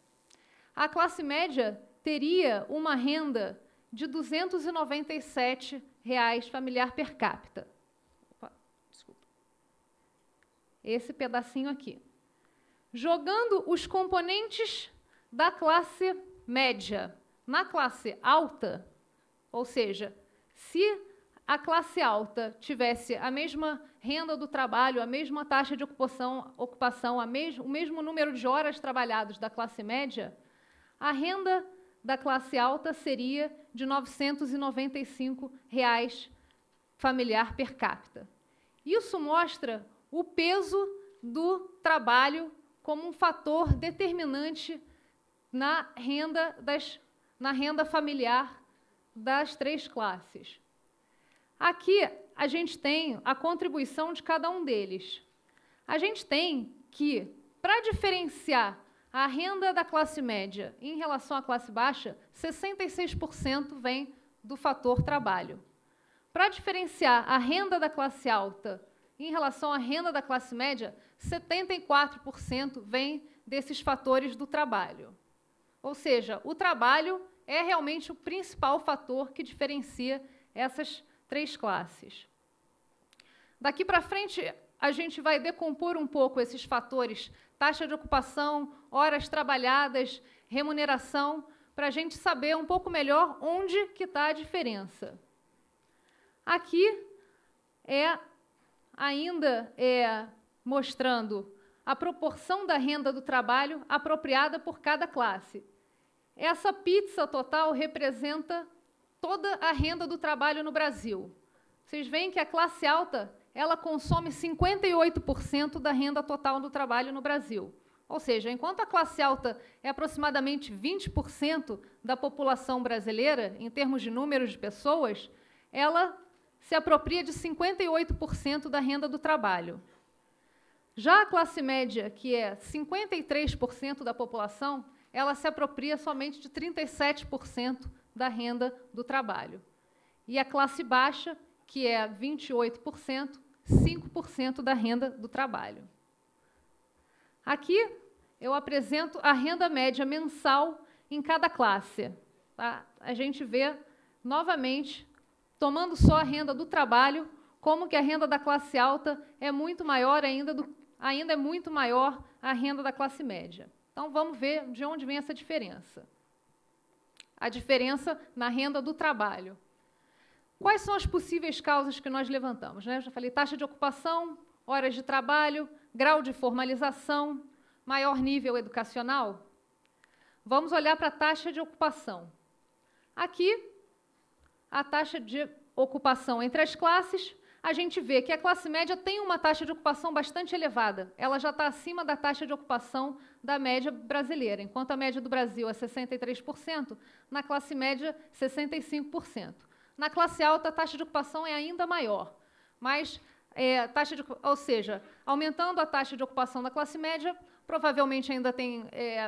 a classe média teria uma renda de R$ 297 familiar per capita. Opa, desculpa. Esse pedacinho aqui. Jogando os componentes da classe média na classe alta, ou seja, se a classe alta tivesse a mesma renda do trabalho, a mesma taxa de ocupação, o mesmo número de horas trabalhadas da classe média, a renda da classe alta seria de R$ 995 familiar per capita. Isso mostra o peso do trabalho como um fator determinante na renda familiar das três classes. Aqui a gente tem a contribuição de cada um deles. A gente tem que, para diferenciar a renda da classe média em relação à classe baixa, 66% vem do fator trabalho. Para diferenciar a renda da classe alta em relação à renda da classe média, 74% vem desses fatores do trabalho. Ou seja, o trabalho é realmente o principal fator que diferencia essas três classes. Daqui para frente, a gente vai decompor um pouco esses fatores, taxa de ocupação, horas trabalhadas, remuneração, para a gente saber um pouco melhor onde que está a diferença. Aqui ainda mostrando a proporção da renda do trabalho apropriada por cada classe. Essa pizza total representa toda a renda do trabalho no Brasil. Vocês veem que a classe alta ela consome 58% da renda total do trabalho no Brasil. Ou seja, enquanto a classe alta é aproximadamente 20% da população brasileira, em termos de números de pessoas, ela se apropria de 58% da renda do trabalho. Já a classe média, que é 53% da população, ela se apropria somente de 37% da renda do trabalho. E a classe baixa, que é 28%, 5% da renda do trabalho. Aqui eu apresento a renda média mensal em cada classe. tá? A gente vê, novamente, tomando só a renda do trabalho, como que a renda da classe alta é muito maior ainda é muito maior a renda da classe média. Então, vamos ver de onde vem essa diferença. A diferença na renda do trabalho. Quais são as possíveis causas que nós levantamos, né? Eu já falei taxa de ocupação, horas de trabalho, grau de formalização, maior nível educacional. Vamos olhar para a taxa de ocupação. Aqui, a taxa de ocupação entre as classes, a gente vê que a classe média tem uma taxa de ocupação bastante elevada. Ela já está acima da taxa de ocupação da média brasileira. Enquanto a média do Brasil é 63%, na classe média, 65%. Na classe alta, a taxa de ocupação é ainda maior. Mas, ou seja, aumentando a taxa de ocupação da classe média, provavelmente ainda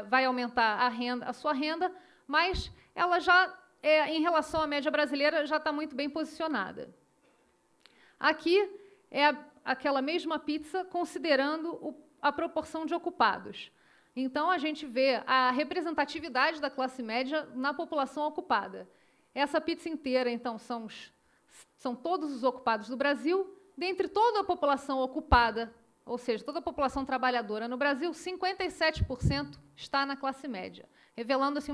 vai aumentar a sua renda, mas ela já, em relação à média brasileira, já está muito bem posicionada. Aqui é aquela mesma pizza, considerando a proporção de ocupados. Então, a gente vê a representatividade da classe média na população ocupada. Essa pizza inteira, então, são todos os ocupados do Brasil. Dentre toda a população ocupada, ou seja, toda a população trabalhadora no Brasil, 57% está na classe média, revelando assim,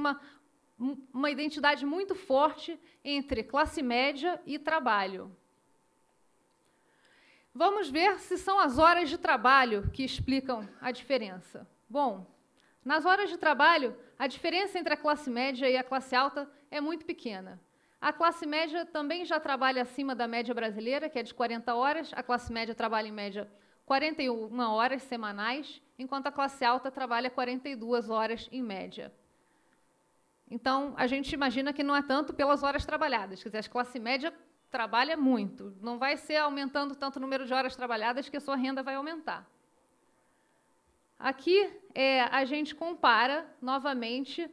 uma identidade muito forte entre classe média e trabalho. Vamos ver se são as horas de trabalho que explicam a diferença. Bom, nas horas de trabalho, a diferença entre a classe média e a classe alta é muito pequena. A classe média também já trabalha acima da média brasileira, que é de 40 horas. A classe média trabalha, em média, 41 horas semanais, enquanto a classe alta trabalha 42 horas, em média. Então, a gente imagina que não é tanto pelas horas trabalhadas. Quer dizer, a classe média trabalha muito. Não vai ser aumentando tanto o número de horas trabalhadas que a sua renda vai aumentar. Aqui, a gente compara, novamente,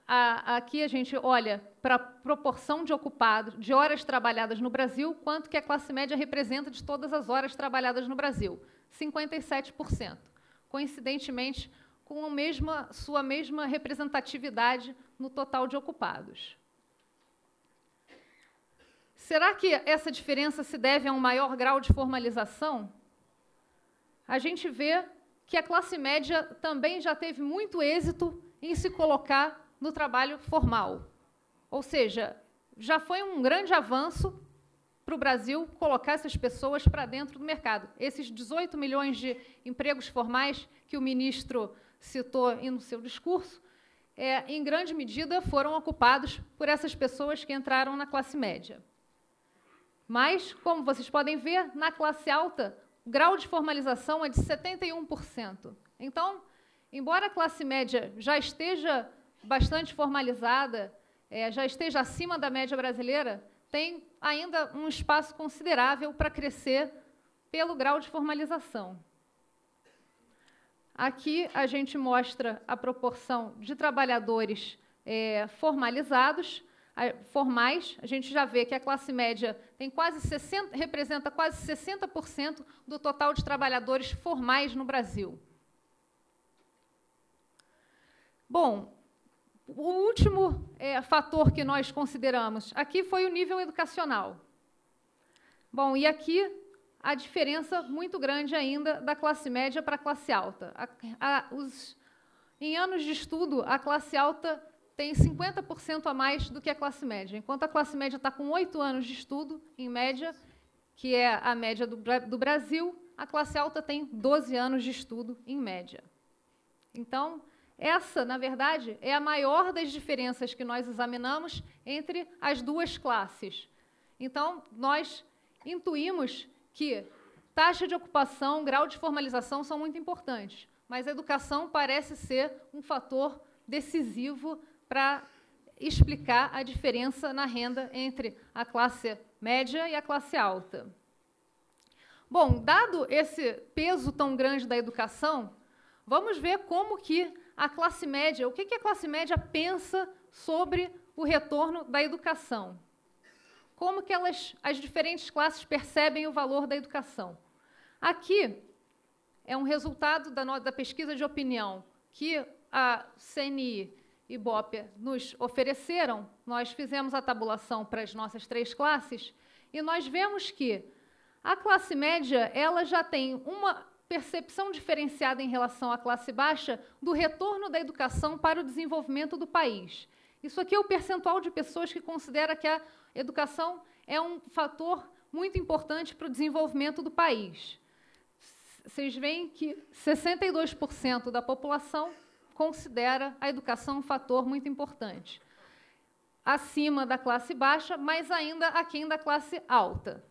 aqui a gente olha para a proporção de ocupados, de horas trabalhadas no Brasil, quanto que a classe média representa de todas as horas trabalhadas no Brasil, 57%. Coincidentemente, com sua mesma representatividade no total de ocupados. Será que essa diferença se deve a um maior grau de formalização? A gente vê que a classe média também já teve muito êxito em se colocar no trabalho formal. Ou seja, já foi um grande avanço para o Brasil colocar essas pessoas para dentro do mercado. Esses 18 milhões de empregos formais que o ministro citou no seu discurso, em grande medida foram ocupados por essas pessoas que entraram na classe média. Mas, como vocês podem ver, na classe alta, o grau de formalização é de 71%. Então, embora a classe média já esteja bastante formalizada, já esteja acima da média brasileira, tem ainda um espaço considerável para crescer pelo grau de formalização. Aqui a gente mostra a proporção de trabalhadores formais. A gente já vê que a classe média representa quase 60% do total de trabalhadores formais no Brasil. Bom, o último fator que nós consideramos aqui foi o nível educacional. Bom, e aqui a diferença muito grande ainda da classe média para a classe alta. Em anos de estudo, a classe alta tem 50% a mais do que a classe média. Enquanto a classe média está com 8 anos de estudo, em média, que é a média do Brasil, a classe alta tem 12 anos de estudo, em média. Então, essa, na verdade, é a maior das diferenças que nós examinamos entre as duas classes. Então, nós intuímos que taxa de ocupação, grau de formalização são muito importantes, mas a educação parece ser um fator decisivo para explicar a diferença na renda entre a classe média e a classe alta. Bom, dado esse peso tão grande da educação, vamos ver como que a classe média, o que a classe média pensa sobre o retorno da educação. Como que as diferentes classes percebem o valor da educação. Aqui é um resultado da pesquisa de opinião que a CNI Ibope nos ofereceram, nós fizemos a tabulação para as nossas 3 classes e nós vemos que a classe média ela já tem uma percepção diferenciada em relação à classe baixa do retorno da educação para o desenvolvimento do país. Isso aqui é o percentual de pessoas que considera que a educação é um fator muito importante para o desenvolvimento do país. Vocês veem que 62% da população considera a educação um fator muito importante. Acima da classe baixa, mas ainda aquém da classe alta.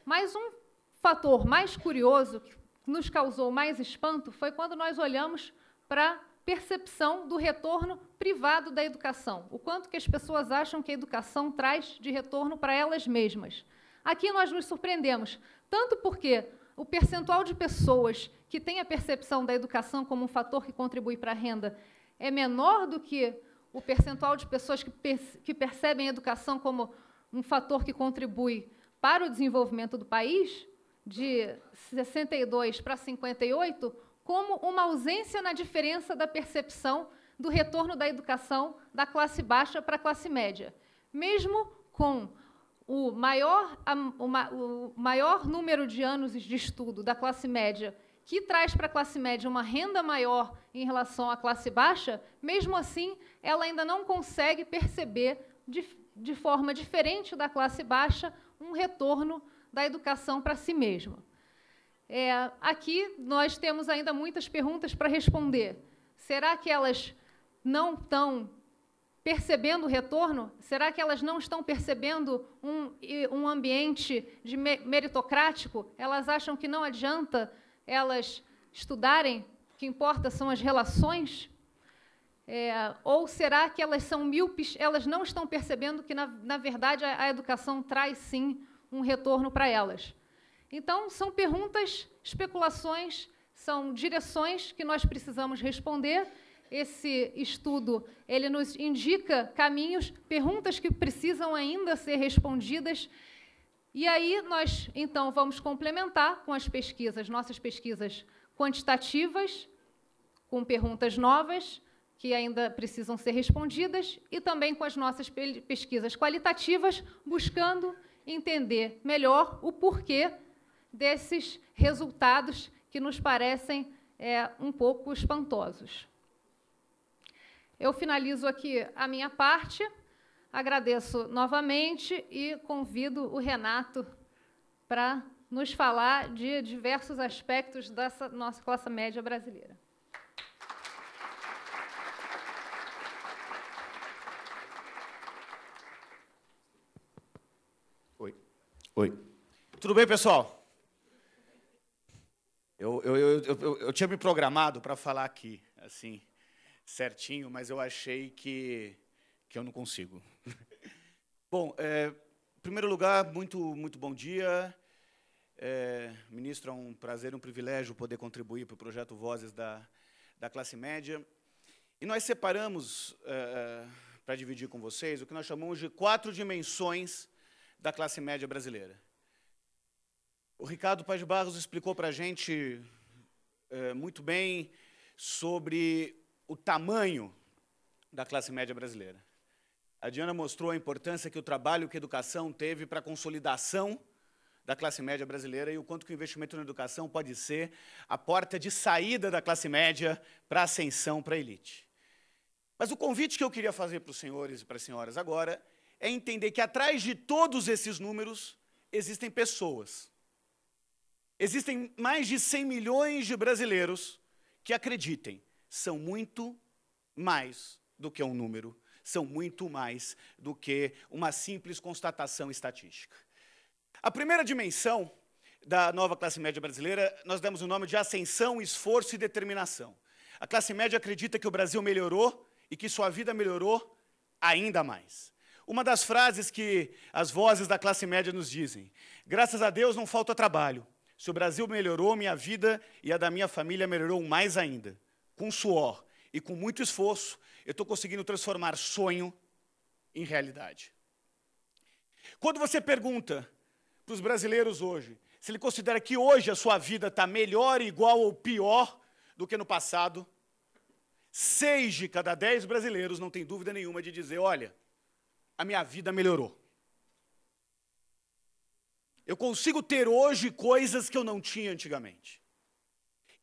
Mas um fator mais curioso, que nos causou mais espanto, foi quando nós olhamos para a percepção do retorno privado da educação. O quanto que as pessoas acham que a educação traz de retorno para elas mesmas. Aqui nós nos surpreendemos, tanto porque o percentual de pessoas que têm a percepção da educação como um fator que contribui para a renda é menor do que o percentual de pessoas que percebem a educação como um fator que contribui para o desenvolvimento do país, de 62 para 58, como uma ausência na diferença da percepção do retorno da educação da classe baixa para a classe média. Mesmo com o maior número de anos de estudo da classe média, que traz para a classe média uma renda maior em relação à classe baixa, mesmo assim, ela ainda não consegue perceber, de forma diferente da classe baixa, um retorno da educação para si mesma. Aqui, nós temos ainda muitas perguntas para responder. Será que elas não estão percebendo o retorno? Será que elas não estão percebendo um ambiente meritocrático? Elas acham que não adianta elas estudarem? O que importa são as relações? Ou será que elas são míopes? Elas não estão percebendo que, na verdade, a educação traz, sim, um retorno para elas? Então, são perguntas, especulações, são direções que nós precisamos responder. Esse estudo ele nos indica caminhos, perguntas que precisam ainda ser respondidas. E aí nós, então, vamos complementar com as pesquisas, nossas pesquisas quantitativas, com perguntas novas, que ainda precisam ser respondidas, e também com as nossas pesquisas qualitativas, buscando entender melhor o porquê desses resultados que nos parecem um pouco espantosos. Eu finalizo aqui a minha parte, agradeço novamente e convido o Renato para nos falar de diversos aspectos dessa nossa classe média brasileira. Oi. Tudo bem, pessoal? Eu tinha me programado para falar aqui, assim, certinho, mas eu achei que eu não consigo. Bom, em primeiro lugar, muito bom dia. Ministro, é um prazer, um privilégio poder contribuir para o projeto Vozes da Classe Média. E nós separamos, para dividir com vocês, o que nós chamamos de 4 dimensões da classe média brasileira. O Ricardo Paes de Barros explicou para a gente muito bem sobre o tamanho da classe média brasileira. A Diana mostrou a importância que o trabalho que a educação teve para a consolidação da classe média brasileira e o quanto que o investimento na educação pode ser a porta de saída da classe média para a ascensão, para a elite. Mas o convite que eu queria fazer para os senhores e para as senhoras agora é entender que atrás de todos esses números existem pessoas. Existem mais de 100 milhões de brasileiros que acreditem, são muito mais do que um número, são muito mais do que uma simples constatação estatística. A primeira dimensão da nova classe média brasileira, nós demos o nome de ascensão, esforço e determinação. A classe média acredita que o Brasil melhorou e que sua vida melhorou ainda mais. Uma das frases que as vozes da classe média nos dizem: graças a Deus não falta trabalho. Se o Brasil melhorou, minha vida e a da minha família melhorou mais ainda. Com suor e com muito esforço, eu estou conseguindo transformar sonho em realidade. Quando você pergunta para os brasileiros hoje se ele considera que hoje a sua vida está melhor, igual ou pior do que no passado, 6 de cada 10 brasileiros não tem dúvida nenhuma de dizer, olha, a minha vida melhorou. Eu consigo ter hoje coisas que eu não tinha antigamente.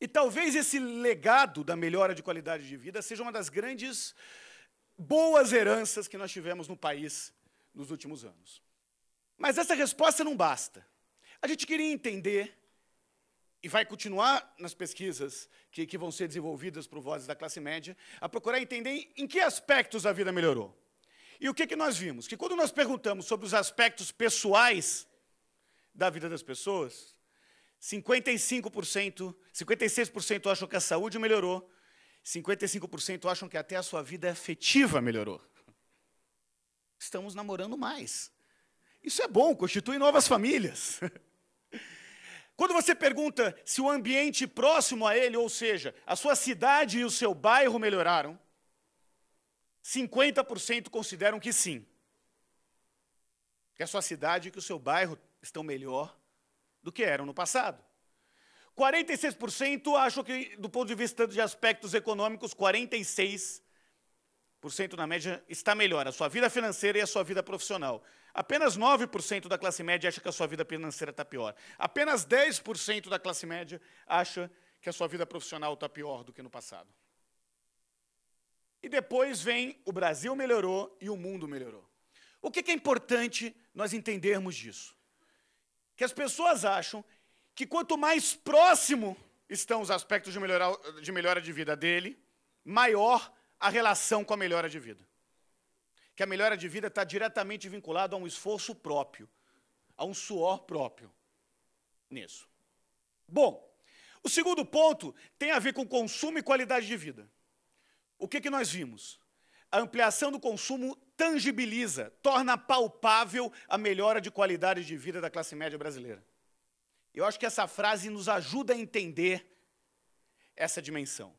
E talvez esse legado da melhora de qualidade de vida seja uma das grandes boas heranças que nós tivemos no país nos últimos anos. Mas essa resposta não basta. A gente queria entender, e vai continuar nas pesquisas que vão ser desenvolvidas por Vozes da Classe Média, a procurar entender em que aspectos a vida melhorou. E o que nós vimos? Que quando nós perguntamos sobre os aspectos pessoais da vida das pessoas, 56% acham que a saúde melhorou, 55% acham que até a sua vida afetiva melhorou. Estamos namorando mais. Isso é bom, constitui novas famílias. Quando você pergunta se o ambiente próximo a ele, ou seja, a sua cidade e o seu bairro melhoraram, 50% consideram que sim. Que a sua cidade e que o seu bairro estão melhor do que eram no passado. 46% acham que, do ponto de vista de aspectos econômicos, 46% na média está melhor, a sua vida financeira e a sua vida profissional. Apenas 9% da classe média acha que a sua vida financeira está pior. Apenas 10% da classe média acha que a sua vida profissional está pior do que no passado. E depois vem o Brasil melhorou e o mundo melhorou. O que é importante nós entendermos disso? Que as pessoas acham que quanto mais próximo estão os aspectos de melhora de vida dele, maior a relação com a melhora de vida. Que a melhora de vida está diretamente vinculada a um esforço próprio, a um suor próprio nisso. Bom, o segundo ponto tem a ver com consumo e qualidade de vida. O que nós vimos? A ampliação do consumo tangibiliza, torna palpável a melhora de qualidade de vida da classe média brasileira. Eu acho que essa frase nos ajuda a entender essa dimensão.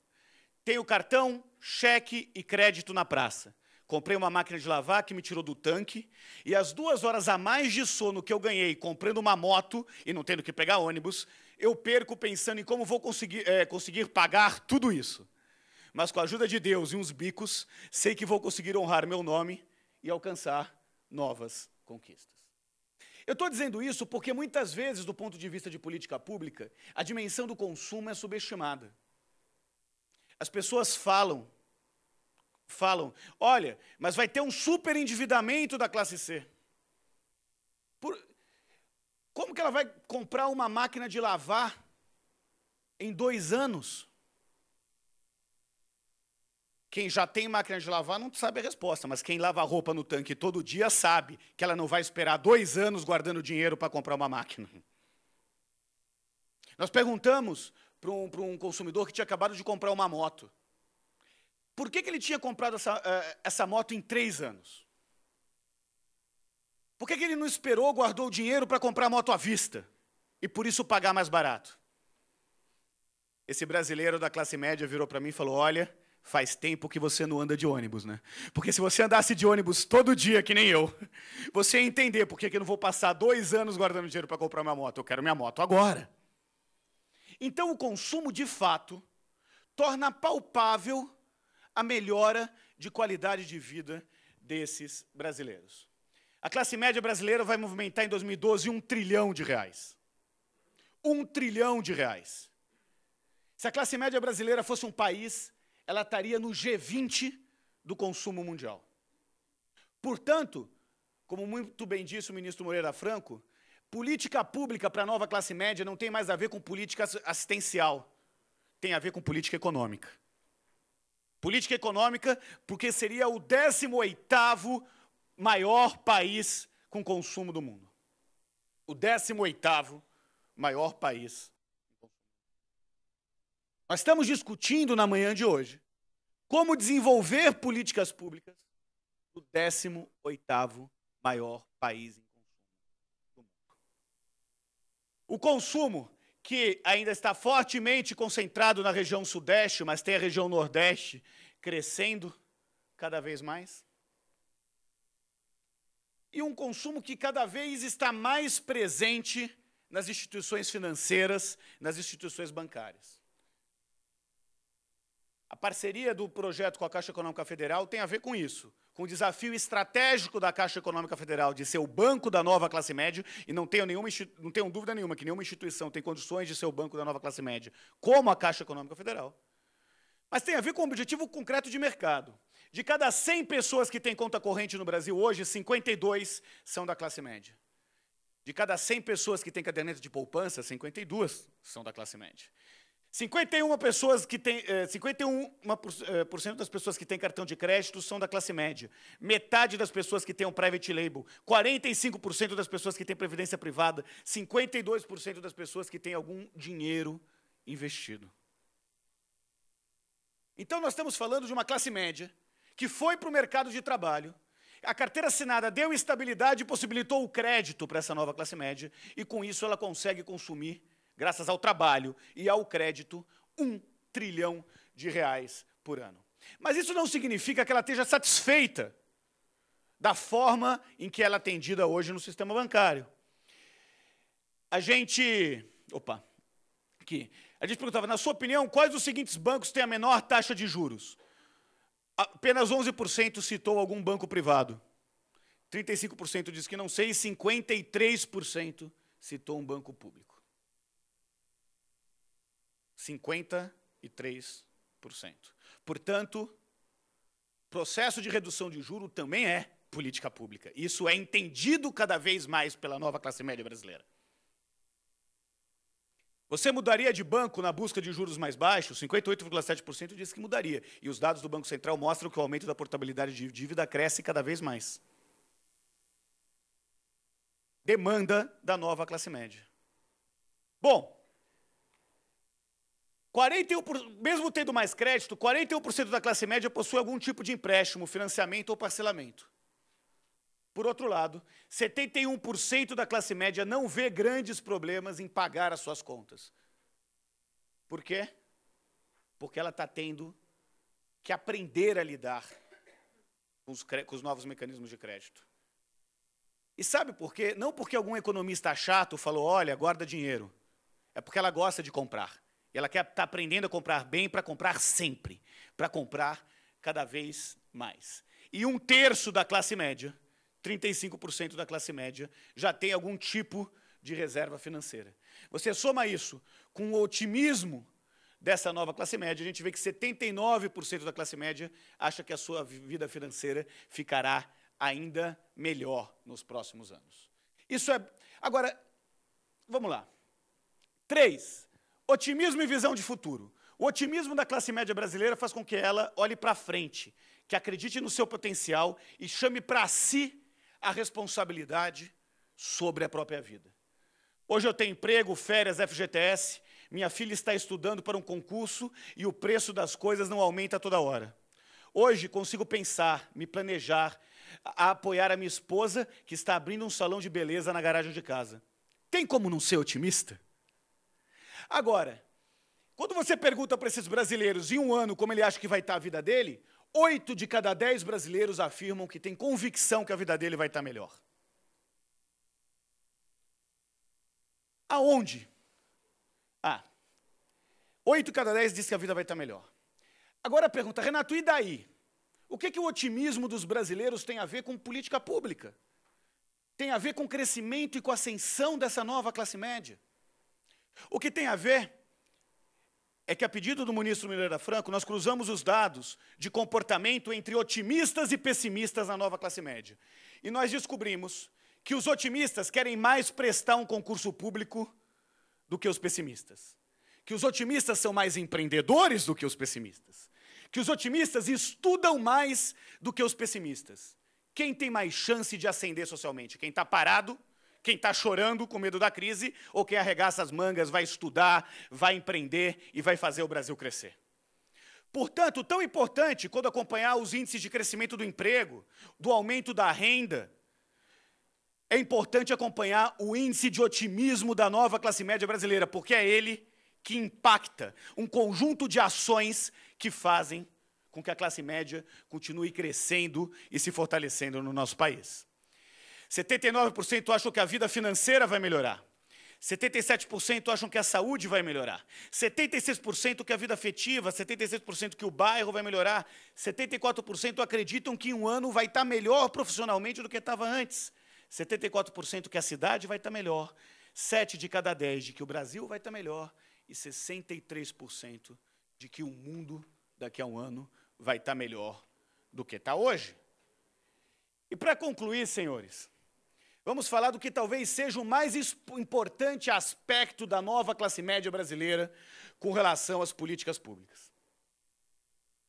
Tenho cartão, cheque e crédito na praça. Comprei uma máquina de lavar que me tirou do tanque, e as 2 horas a mais de sono que eu ganhei comprando uma moto e não tendo que pegar ônibus, eu perco pensando em como vou conseguir pagar tudo isso. Mas com a ajuda de Deus e uns bicos, sei que vou conseguir honrar meu nome e alcançar novas conquistas. Eu estou dizendo isso porque muitas vezes, do ponto de vista de política pública, a dimensão do consumo é subestimada. As pessoas falam, olha, mas vai ter um superendividamento da classe C. Como que ela vai comprar uma máquina de lavar em 2 anos? Quem já tem máquina de lavar não sabe a resposta, mas quem lava roupa no tanque todo dia sabe que ela não vai esperar 2 anos guardando dinheiro para comprar uma máquina. Nós perguntamos para um consumidor que tinha acabado de comprar uma moto. Por que ele tinha comprado essa moto em 3 anos? Por que ele não esperou, guardou o dinheiro para comprar a moto à vista e por isso pagar mais barato? Esse brasileiro da classe média virou para mim e falou, olha, faz tempo que você não anda de ônibus, né? Porque se você andasse de ônibus todo dia, que nem eu, você ia entender por que eu não vou passar 2 anos guardando dinheiro para comprar minha moto. Eu quero minha moto agora. Então, o consumo, de fato, torna palpável a melhora de qualidade de vida desses brasileiros. A classe média brasileira vai movimentar em 2012 R$1 trilhão. R$1 trilhão. Se a classe média brasileira fosse um país, ela estaria no G20 do consumo mundial. Portanto, como muito bem disse o ministro Moreira Franco, política pública para a nova classe média não tem mais a ver com política assistencial, tem a ver com política econômica. Política econômica porque seria o 18º maior país com consumo do mundo. O 18º maior país. Nós estamos discutindo na manhã de hoje como desenvolver políticas públicas do 18º maior país em consumo do mundo. O consumo, que ainda está fortemente concentrado na região sudeste, mas tem a região nordeste crescendo cada vez mais. E um consumo que cada vez está mais presente nas instituições financeiras, nas instituições bancárias. A parceria do projeto com a Caixa Econômica Federal tem a ver com isso, com o desafio estratégico da Caixa Econômica Federal de ser o banco da nova classe média, e não tenho dúvida nenhuma que nenhuma instituição tem condições de ser o banco da nova classe média, como a Caixa Econômica Federal. Mas tem a ver com um objetivo concreto de mercado. De cada 100 pessoas que têm conta corrente no Brasil hoje, 52 são da classe média. De cada 100 pessoas que têm caderneta de poupança, 52 são da classe média. 51% das pessoas que têm cartão de crédito são da classe média. Metade das pessoas que têm um private label. 45% das pessoas que têm previdência privada. 52% das pessoas que têm algum dinheiro investido. Então, nós estamos falando de uma classe média que foi para o mercado de trabalho. A carteira assinada deu estabilidade e possibilitou o crédito para essa nova classe média. E, com isso, ela consegue consumir, graças ao trabalho e ao crédito, R$ 1 trilhão por ano. Mas isso não significa que ela esteja satisfeita da forma em que ela é atendida hoje no sistema bancário. A gente perguntava, na sua opinião, quais dos seguintes bancos têm a menor taxa de juros? Apenas 11% citou algum banco privado. 35% disse que não sei e 53% citou um banco público. 53%. Portanto, processo de redução de juros também é política pública. Isso é entendido cada vez mais pela nova classe média brasileira. Você mudaria de banco na busca de juros mais baixos? 58,7% disse que mudaria. E os dados do Banco Central mostram que o aumento da portabilidade de dívida cresce cada vez mais. Demanda da nova classe média. Bom, mesmo tendo mais crédito, 41% da classe média possui algum tipo de empréstimo, financiamento ou parcelamento. Por outro lado, 71% da classe média não vê grandes problemas em pagar as suas contas. Por quê? Porque ela está tendo que aprender a lidar com os novos mecanismos de crédito. E sabe por quê? Não porque algum economista chato falou, olha, guarda dinheiro. É porque ela gosta de comprar. E ela está aprendendo a comprar bem para comprar sempre. Para comprar cada vez mais. E 1/3 da classe média, 35% da classe média, já tem algum tipo de reserva financeira. Você soma isso com o otimismo dessa nova classe média, a gente vê que 79% da classe média acha que a sua vida financeira ficará ainda melhor nos próximos anos. Isso é... Agora, vamos lá. 3. Otimismo e visão de futuro. O otimismo da classe média brasileira faz com que ela olhe para frente, que acredite no seu potencial e chame para si a responsabilidade sobre a própria vida. Hoje eu tenho emprego, férias, FGTS, minha filha está estudando para um concurso e o preço das coisas não aumenta toda hora. Hoje consigo pensar, me planejar, apoiar a minha esposa, que está abrindo um salão de beleza na garagem de casa. Tem como não ser otimista? Agora, quando você pergunta para esses brasileiros em um ano como ele acha que vai estar a vida dele, 8 de cada 10 brasileiros afirmam que têm convicção que a vida dele vai estar melhor. Aonde? 8 de cada 10 diz que a vida vai estar melhor. Agora a pergunta, Renato, e daí? O que o otimismo dos brasileiros tem a ver com política pública? Tem a ver com crescimento e com ascensão dessa nova classe média? O que tem a ver é que, a pedido do ministro Miranda Franco, nós cruzamos os dados de comportamento entre otimistas e pessimistas na nova classe média. E nós descobrimos que os otimistas querem mais prestar um concurso público do que os pessimistas. Que os otimistas são mais empreendedores do que os pessimistas. Que os otimistas estudam mais do que os pessimistas. Quem tem mais chance de ascender socialmente? Quem está parado? Quem está chorando com medo da crise, ou quem arregaça as mangas, vai estudar, vai empreender e vai fazer o Brasil crescer. Portanto, tão importante quando acompanhar os índices de crescimento do emprego, do aumento da renda, é importante acompanhar o índice de otimismo da nova classe média brasileira, porque é ele que impacta um conjunto de ações que fazem com que a classe média continue crescendo e se fortalecendo no nosso país. 79% acham que a vida financeira vai melhorar. 77% acham que a saúde vai melhorar. 76% que a vida afetiva, 76% que o bairro vai melhorar. 74% acreditam que em um ano vai estar melhor profissionalmente do que estava antes. 74% que a cidade vai estar melhor. 7 de cada 10 de que o Brasil vai estar melhor. E 63% de que o mundo, daqui a um ano, vai estar melhor do que está hoje. E para concluir, senhores, vamos falar do que talvez seja o mais importante aspecto da nova classe média brasileira com relação às políticas públicas.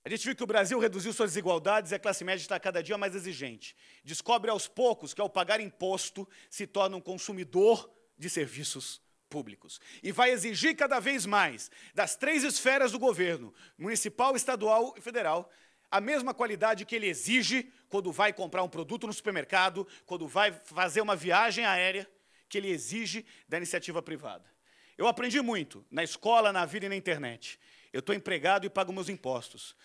A gente viu que o Brasil reduziu suas desigualdades e a classe média está cada dia mais exigente. Descobre aos poucos que, ao pagar imposto, se torna um consumidor de serviços públicos. E vai exigir cada vez mais das 3 esferas do governo, municipal, estadual e federal, a mesma qualidade que ele exige quando vai comprar um produto no supermercado, quando vai fazer uma viagem aérea, que ele exige da iniciativa privada. Eu aprendi muito na escola, na vida e na internet. Eu estou empregado e pago meus impostos.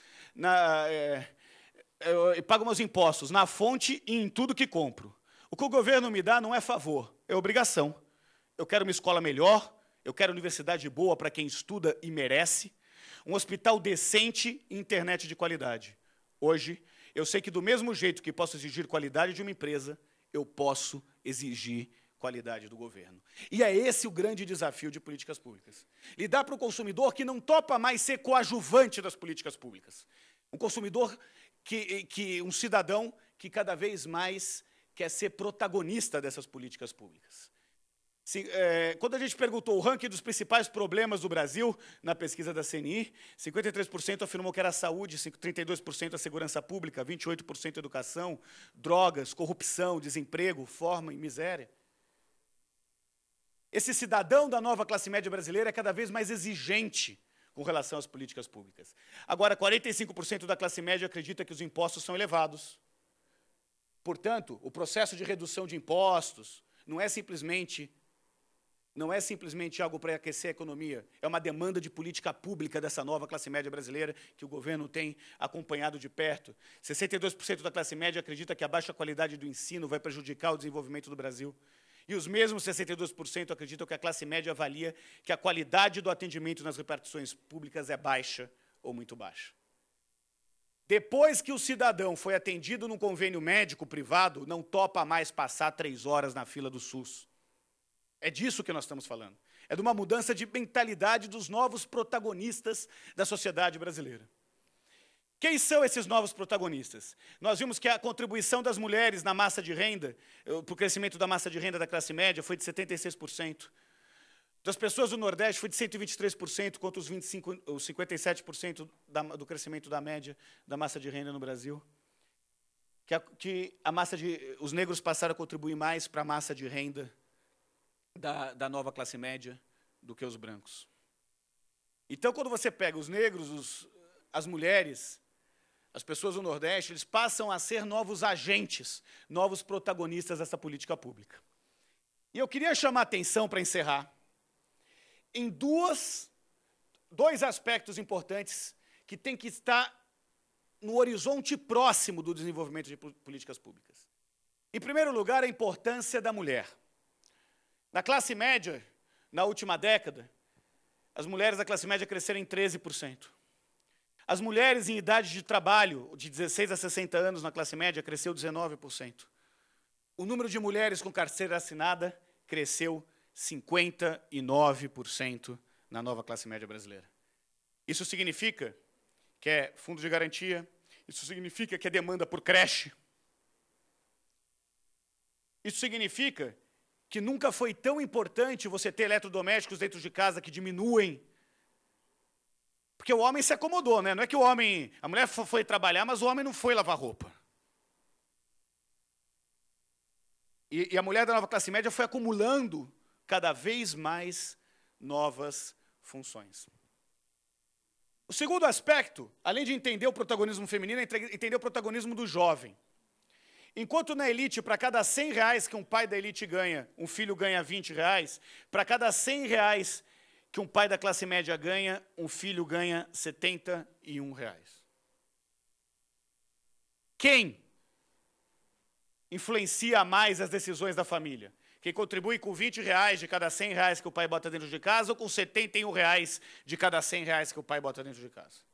Eu pago meus impostos na fonte e em tudo que compro. O que o governo me dá não é favor, é obrigação. Eu quero uma escola melhor, eu quero universidade boa para quem estuda e merece, um hospital decente e internet de qualidade. Hoje, eu sei que do mesmo jeito que posso exigir qualidade de uma empresa, eu posso exigir qualidade do governo. E é esse o grande desafio de políticas públicas. Lidar para o consumidor que não topa mais ser coadjuvante das políticas públicas. Um consumidor, um cidadão que cada vez mais quer ser protagonista dessas políticas públicas. Quando a gente perguntou o ranking dos principais problemas do Brasil, na pesquisa da CNI, 53% afirmou que era a saúde, 32% a segurança pública, 28% a educação, drogas, corrupção, desemprego, fome e miséria. Esse cidadão da nova classe média brasileira é cada vez mais exigente com relação às políticas públicas. Agora, 45% da classe média acredita que os impostos são elevados. Portanto, o processo de redução de impostos não é simplesmente algo para aquecer a economia, é uma demanda de política pública dessa nova classe média brasileira que o governo tem acompanhado de perto. 62% da classe média acredita que a baixa qualidade do ensino vai prejudicar o desenvolvimento do Brasil. E os mesmos 62% acreditam que a classe média avalia que a qualidade do atendimento nas repartições públicas é baixa ou muito baixa. Depois que o cidadão foi atendido num convênio médico privado, não topa mais passar 3 horas na fila do SUS. É disso que nós estamos falando. É de uma mudança de mentalidade dos novos protagonistas da sociedade brasileira. Quem são esses novos protagonistas? Nós vimos que a contribuição das mulheres na massa de renda, para o crescimento da massa de renda da classe média, foi de 76%. Das pessoas do Nordeste foi de 123%, contra os 57% do crescimento da média da massa de renda no Brasil. Os negros passaram a contribuir mais para a massa de renda da nova classe média do que os brancos. Então, quando você pega os negros, as mulheres, as pessoas do Nordeste, eles passam a ser novos agentes, novos protagonistas dessa política pública. E eu queria chamar a atenção, para encerrar, em dois aspectos importantes que têm que estar no horizonte próximo do desenvolvimento de políticas públicas. Em primeiro lugar, a importância da mulher. Na classe média, na última década, as mulheres da classe média cresceram em 13%. As mulheres em idade de trabalho, de 16 a 60 anos na classe média, cresceu 19%. O número de mulheres com carteira assinada cresceu 59% na nova classe média brasileira. Isso significa que é fundo de garantia, isso significa que é demanda por creche. Isso significa que nunca foi tão importante você ter eletrodomésticos dentro de casa que diminuem. Porque o homem se acomodou, né? Não é que a mulher foi trabalhar, mas o homem não foi lavar roupa. E a mulher da nova classe média foi acumulando cada vez mais novas funções. O segundo aspecto, além de entender o protagonismo feminino, é entender o protagonismo do jovem. Enquanto na elite, para cada R$100 que um pai da elite ganha, um filho ganha R$20, para cada R$100 que um pai da classe média ganha, um filho ganha R$71. Quem influencia mais as decisões da família? Quem contribui com R$20 de cada R$100 que o pai bota dentro de casa ou com R$71 de cada R$100 que o pai bota dentro de casa?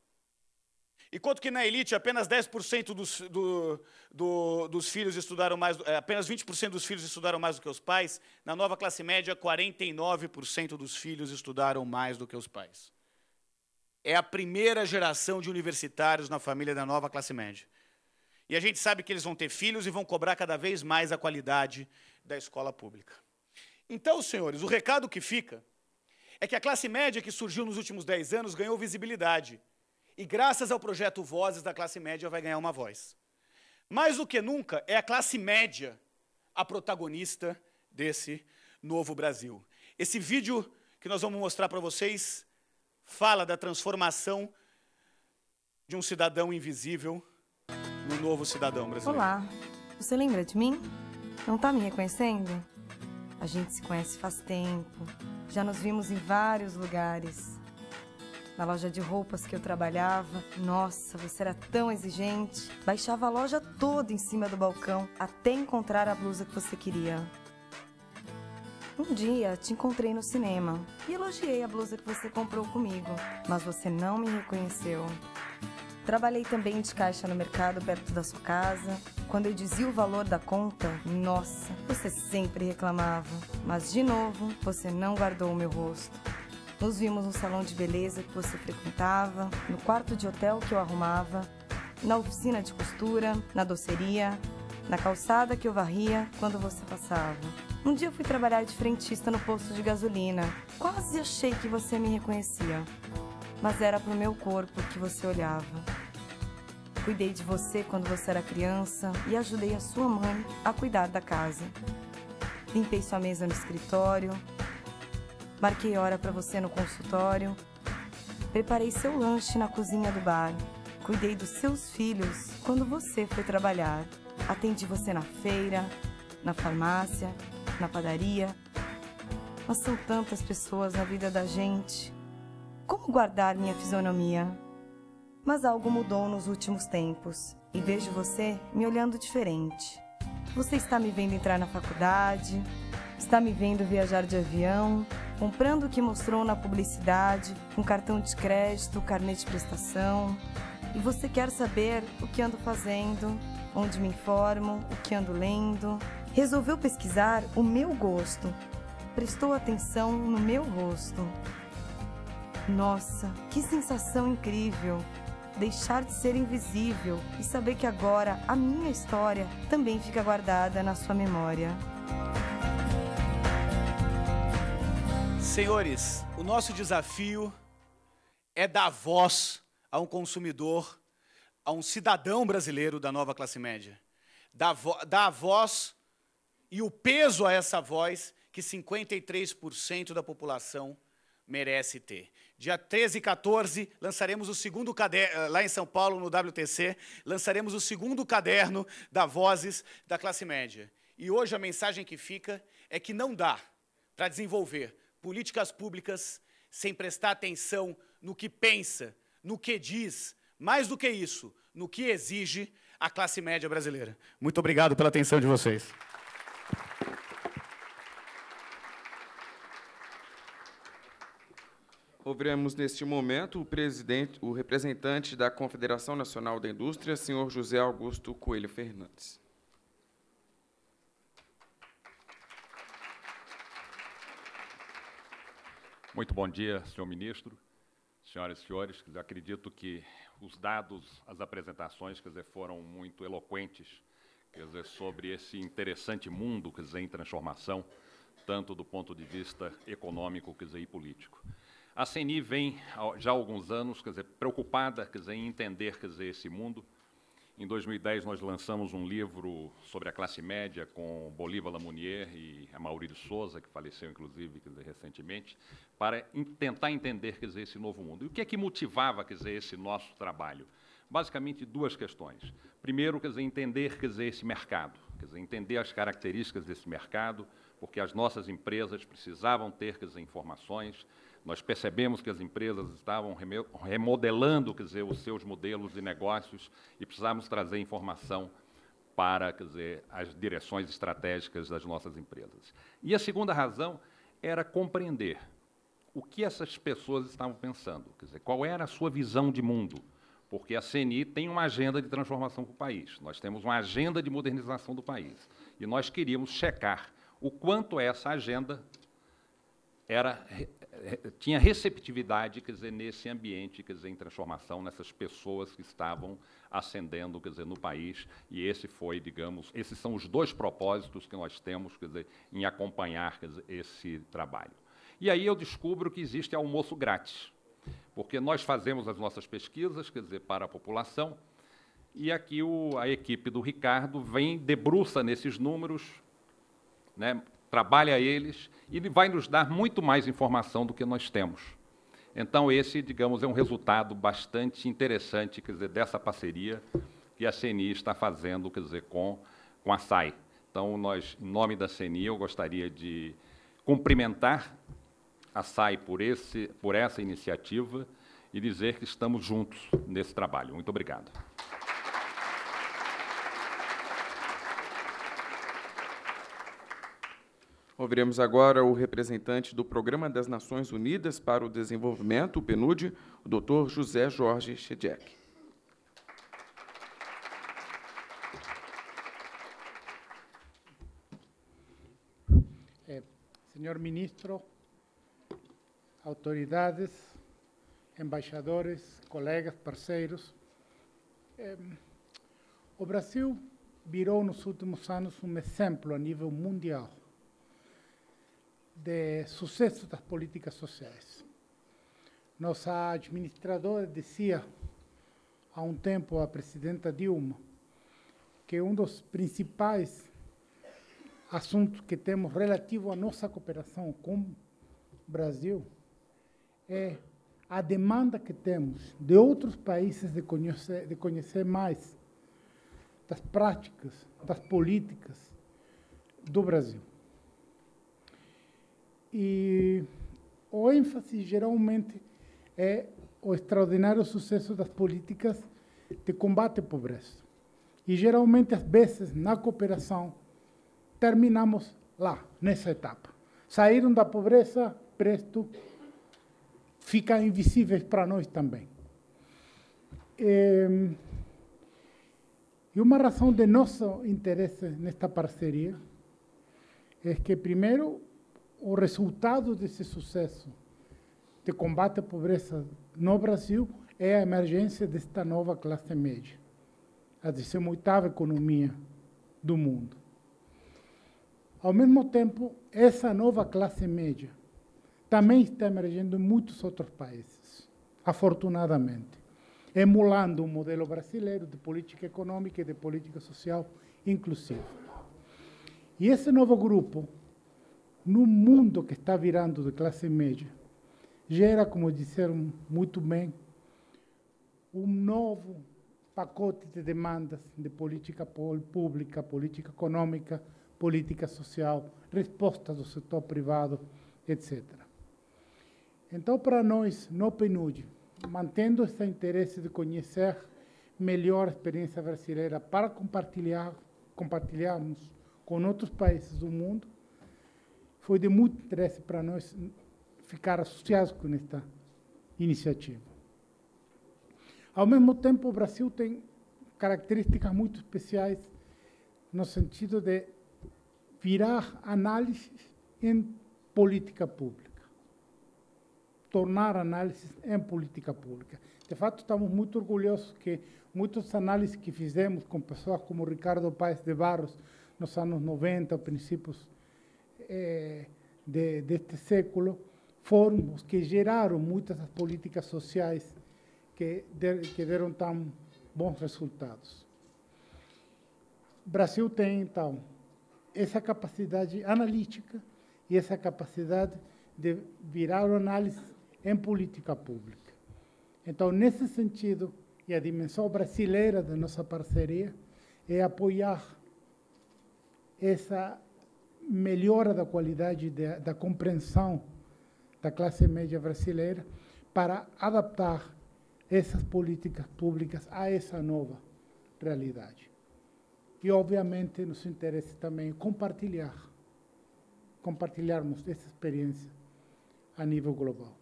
Enquanto que na elite apenas 10% dos filhos estudaram mais, apenas 20% dos filhos estudaram mais do que os pais, na nova classe média 49% dos filhos estudaram mais do que os pais. É a primeira geração de universitários na família da nova classe média. E a gente sabe que eles vão ter filhos e vão cobrar cada vez mais a qualidade da escola pública. Então, senhores, o recado que fica é que a classe média que surgiu nos últimos 10 anos ganhou visibilidade. E graças ao projeto Vozes da classe média vai ganhar uma voz. Mais do que nunca, é a classe média a protagonista desse novo Brasil. Esse vídeo que nós vamos mostrar para vocês fala da transformação de um cidadão invisível no novo cidadão brasileiro. Olá, você lembra de mim? Não tá me reconhecendo? A gente se conhece faz tempo, já nos vimos em vários lugares. Na loja de roupas que eu trabalhava, nossa, você era tão exigente. Baixava a loja toda em cima do balcão, até encontrar a blusa que você queria. Um dia, te encontrei no cinema e elogiei a blusa que você comprou comigo, mas você não me reconheceu. Trabalhei também de caixa no mercado perto da sua casa. Quando eu dizia o valor da conta, nossa, você sempre reclamava. Mas, de novo, você não guardou o meu rosto. Nos vimos no salão de beleza que você frequentava, no quarto de hotel que eu arrumava, na oficina de costura, na doceria, na calçada que eu varria quando você passava. Um dia eu fui trabalhar de frentista no posto de gasolina. Quase achei que você me reconhecia, mas era pro meu corpo que você olhava. Cuidei de você quando você era criança e ajudei a sua mãe a cuidar da casa. Limpei sua mesa no escritório, marquei hora para você no consultório, preparei seu lanche na cozinha do bar, cuidei dos seus filhos quando você foi trabalhar, atendi você na feira, na farmácia, na padaria. Mas são tantas pessoas na vida da gente. Como guardar minha fisionomia? Mas algo mudou nos últimos tempos e vejo você me olhando diferente. Você está me vendo entrar na faculdade, está me vendo viajar de avião, comprando o que mostrou na publicidade, com cartão de crédito, carnê de prestação. E você quer saber o que ando fazendo, onde me informo, o que ando lendo. Resolveu pesquisar o meu gosto, prestou atenção no meu rosto. Nossa, que sensação incrível! Deixar de ser invisível e saber que agora a minha história também fica guardada na sua memória. Senhores, o nosso desafio é dar voz a um consumidor, a um cidadão brasileiro da nova classe média. Dar a voz e o peso a essa voz que 53% da população merece ter. Dia 13 e 14, lançaremos o segundo caderno, lá em São Paulo, no WTC, lançaremos o segundo caderno da Vozes da classe média. E hoje a mensagem que fica é que não dá para desenvolver políticas públicas sem prestar atenção no que pensa, no que diz, mais do que isso, no que exige a classe média brasileira. Muito obrigado pela atenção de vocês. Ouviremos neste momento o representante da Confederação Nacional da Indústria, senhor José Augusto Coelho Fernandes. Muito bom dia, senhor ministro, senhoras e senhores. Acredito que os dados, as apresentações, foram muito eloquentes, sobre esse interessante mundo, em transformação, tanto do ponto de vista econômico, e político. A CNI vem, já há alguns anos, preocupada, em entender, esse mundo. Em 2010, nós lançamos um livro sobre a classe média com Bolívar Lamounier e Amaury de Souza, que faleceu, inclusive, recentemente, para tentar entender, esse novo mundo. E o que é que motivava, esse nosso trabalho? Basicamente, duas questões. Primeiro, entender, esse mercado, entender as características desse mercado, porque as nossas empresas precisavam ter, informações. Nós percebemos que as empresas estavam remodelando, os seus modelos de negócios e precisávamos trazer informação para, quer dizer, as direções estratégicas das nossas empresas. E a segunda razão era compreender o que essas pessoas estavam pensando, quer dizer, qual era a sua visão de mundo, porque a CNI tem uma agenda de transformação para o país, nós temos uma agenda de modernização do país, e nós queríamos checar o quanto essa agenda tinha receptividade, quer dizer, nesse ambiente, quer dizer, em transformação, nessas pessoas que estavam ascendendo, quer dizer, no país, e esses são os dois propósitos que nós temos, quer dizer, em acompanhar, quer dizer, esse trabalho. E aí eu descubro que existe almoço grátis, porque nós fazemos as nossas pesquisas, quer dizer, para a população, e aqui a equipe do Ricardo debruça nesses números, né, trabalha eles, e ele vai nos dar muito mais informação do que nós temos. Então, esse, digamos, é um resultado bastante interessante, quer dizer, dessa parceria que a CNI está fazendo, quer dizer, com a SAI. Então, nós, em nome da CNI, eu gostaria de cumprimentar a SAI por essa iniciativa e dizer que estamos juntos nesse trabalho. Muito obrigado. Ouviremos agora o representante do Programa das Nações Unidas para o Desenvolvimento, o PNUD, o Dr. José Jorge Shediek. Senhor Ministro, autoridades, embaixadores, colegas, parceiros, o Brasil virou nos últimos anos um exemplo a nível mundial de sucesso das políticas sociais. Nossa administradora dizia há um tempo à presidenta Dilma que um dos principais assuntos que temos relativo à nossa cooperação com o Brasil é a demanda que temos de outros países de conhecer mais das práticas, das políticas do Brasil. E o ênfase, geralmente, é o extraordinário sucesso das políticas de combate à pobreza. E, geralmente, às vezes, na cooperação, terminamos lá, nessa etapa. Saíram da pobreza, presto, ficam invisíveis para nós também. E uma razão de nosso interesse nesta parceria é que, primeiro, o resultado desse sucesso de combate à pobreza no Brasil é a emergência desta nova classe média, a 18ª economia do mundo. Ao mesmo tempo, essa nova classe média também está emergindo em muitos outros países, afortunadamente, emulando o modelo brasileiro de política econômica e de política social inclusiva. E esse novo grupo, no mundo que está virando de classe média, gera, como disseram muito bem, um novo pacote de demandas de política pública, política econômica, política social, resposta do setor privado, etc. Então, para nós, no PNUD, mantendo esse interesse de conhecer melhor a experiência brasileira para compartilharmos com outros países do mundo, foi de muito interesse para nós ficar associados com esta iniciativa. Ao mesmo tempo, o Brasil tem características muito especiais no sentido de virar análises em política pública, tornar análises em política pública. De fato, estamos muito orgulhosos que muitas análises que fizemos com pessoas como Ricardo Paes de Barros nos anos 90, princípios deste século, foram os que geraram muitas das políticas sociais que deram tão bons resultados. O Brasil tem, então, essa capacidade analítica e essa capacidade de virar análise em política pública. Então, nesse sentido, e a dimensão brasileira da nossa parceria é apoiar essa melhora da qualidade da compreensão da classe média brasileira para adaptar essas políticas públicas a essa nova realidade. e, obviamente, nos interessa também compartilharmos essa experiência a nível global.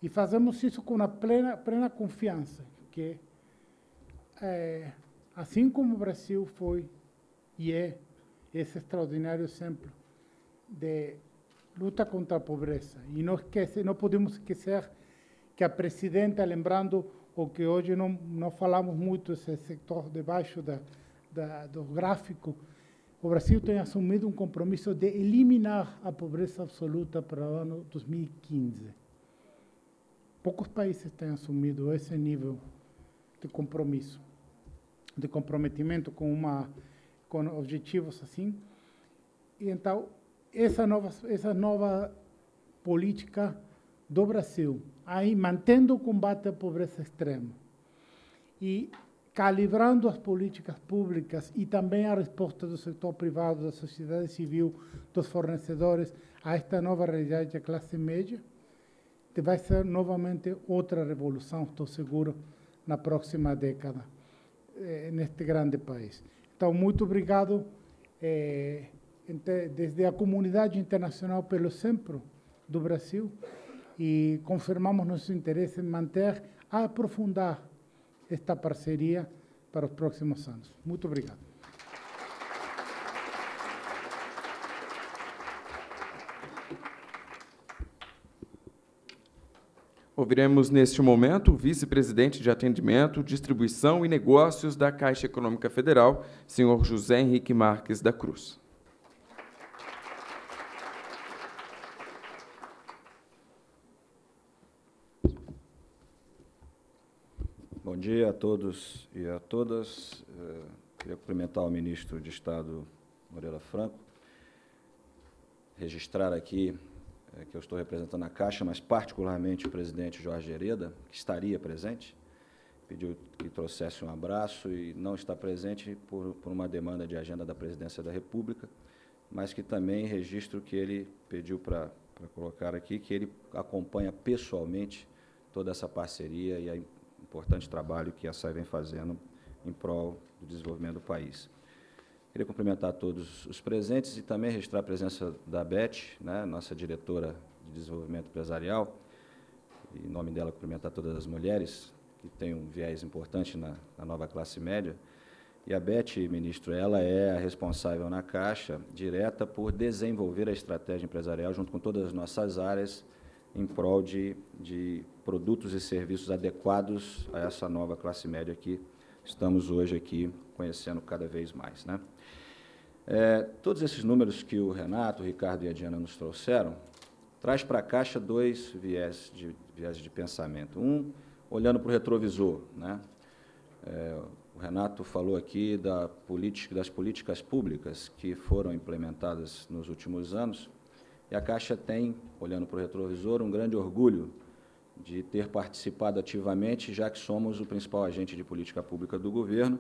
E fazemos isso com uma plena confiança que, assim como o Brasil foi e é esse extraordinário exemplo de luta contra a pobreza. E não podemos esquecer que a presidenta, lembrando o que hoje não falamos muito, esse setor debaixo do gráfico, o Brasil tem assumido um compromisso de eliminar a pobreza absoluta para o ano 2015. Poucos países têm assumido esse nível de compromisso, de comprometimento com objetivos assim. E então, essa nova política do Brasil, aí mantendo o combate à pobreza extrema e calibrando as políticas públicas e também a resposta do setor privado, da sociedade civil, dos fornecedores a esta nova realidade da classe média, vai ser novamente outra revolução, estou seguro, na próxima década, neste grande país. Então, muito obrigado desde a comunidade internacional pelo exemplo do Brasil e confirmamos nosso interesse em manter, aprofundar esta parceria para os próximos anos. Muito obrigado. Ouviremos neste momento o vice-presidente de Atendimento, Distribuição e Negócios da Caixa Econômica Federal, senhor José Henrique Marques da Cruz. Bom dia a todos e a todas. Queria cumprimentar o ministro de Estado, Moreira Franco, registrar aqui que eu estou representando a Caixa, mas particularmente o presidente Jorge Hereda, que estaria presente, pediu que trouxesse um abraço e não está presente por uma demanda de agenda da Presidência da República, mas que também registro que ele pediu para colocar aqui, que ele acompanha pessoalmente toda essa parceria e a importante trabalho que a SAI vem fazendo em prol do desenvolvimento do país. Queria cumprimentar todos os presentes e também registrar a presença da Beth, né, nossa diretora de desenvolvimento empresarial, e em nome dela cumprimentar todas as mulheres, que têm um viés importante na nova classe média. E a Beth, ministro, ela é a responsável na Caixa, direta por desenvolver a estratégia empresarial junto com todas as nossas áreas, em prol de produtos e serviços adequados a essa nova classe média que estamos hoje aqui conhecendo cada vez mais, né? Todos esses números que o Renato, o Ricardo e a Diana nos trouxeram, traz para a Caixa dois viés de pensamento. Um, olhando para o retrovisor, né? O Renato falou aqui das políticas públicas que foram implementadas nos últimos anos, e a Caixa tem, olhando para o retrovisor, um grande orgulho de ter participado ativamente, já que somos o principal agente de política pública do governo,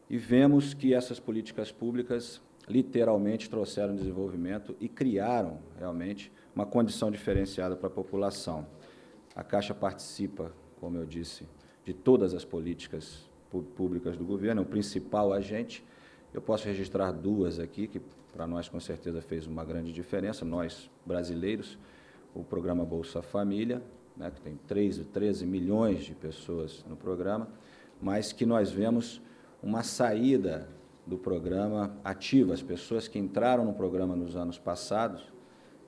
e vemos que essas políticas públicas literalmente trouxeram desenvolvimento e criaram, realmente, uma condição diferenciada para a população. A Caixa participa, como eu disse, de todas as políticas públicas do governo, é o principal agente. Eu posso registrar duas aqui, que para nós, com certeza, fez uma grande diferença, nós, brasileiros, o programa Bolsa Família, né, que tem 13 milhões de pessoas no programa, mas que nós vemos uma saída do programa ativa. As pessoas que entraram no programa nos anos passados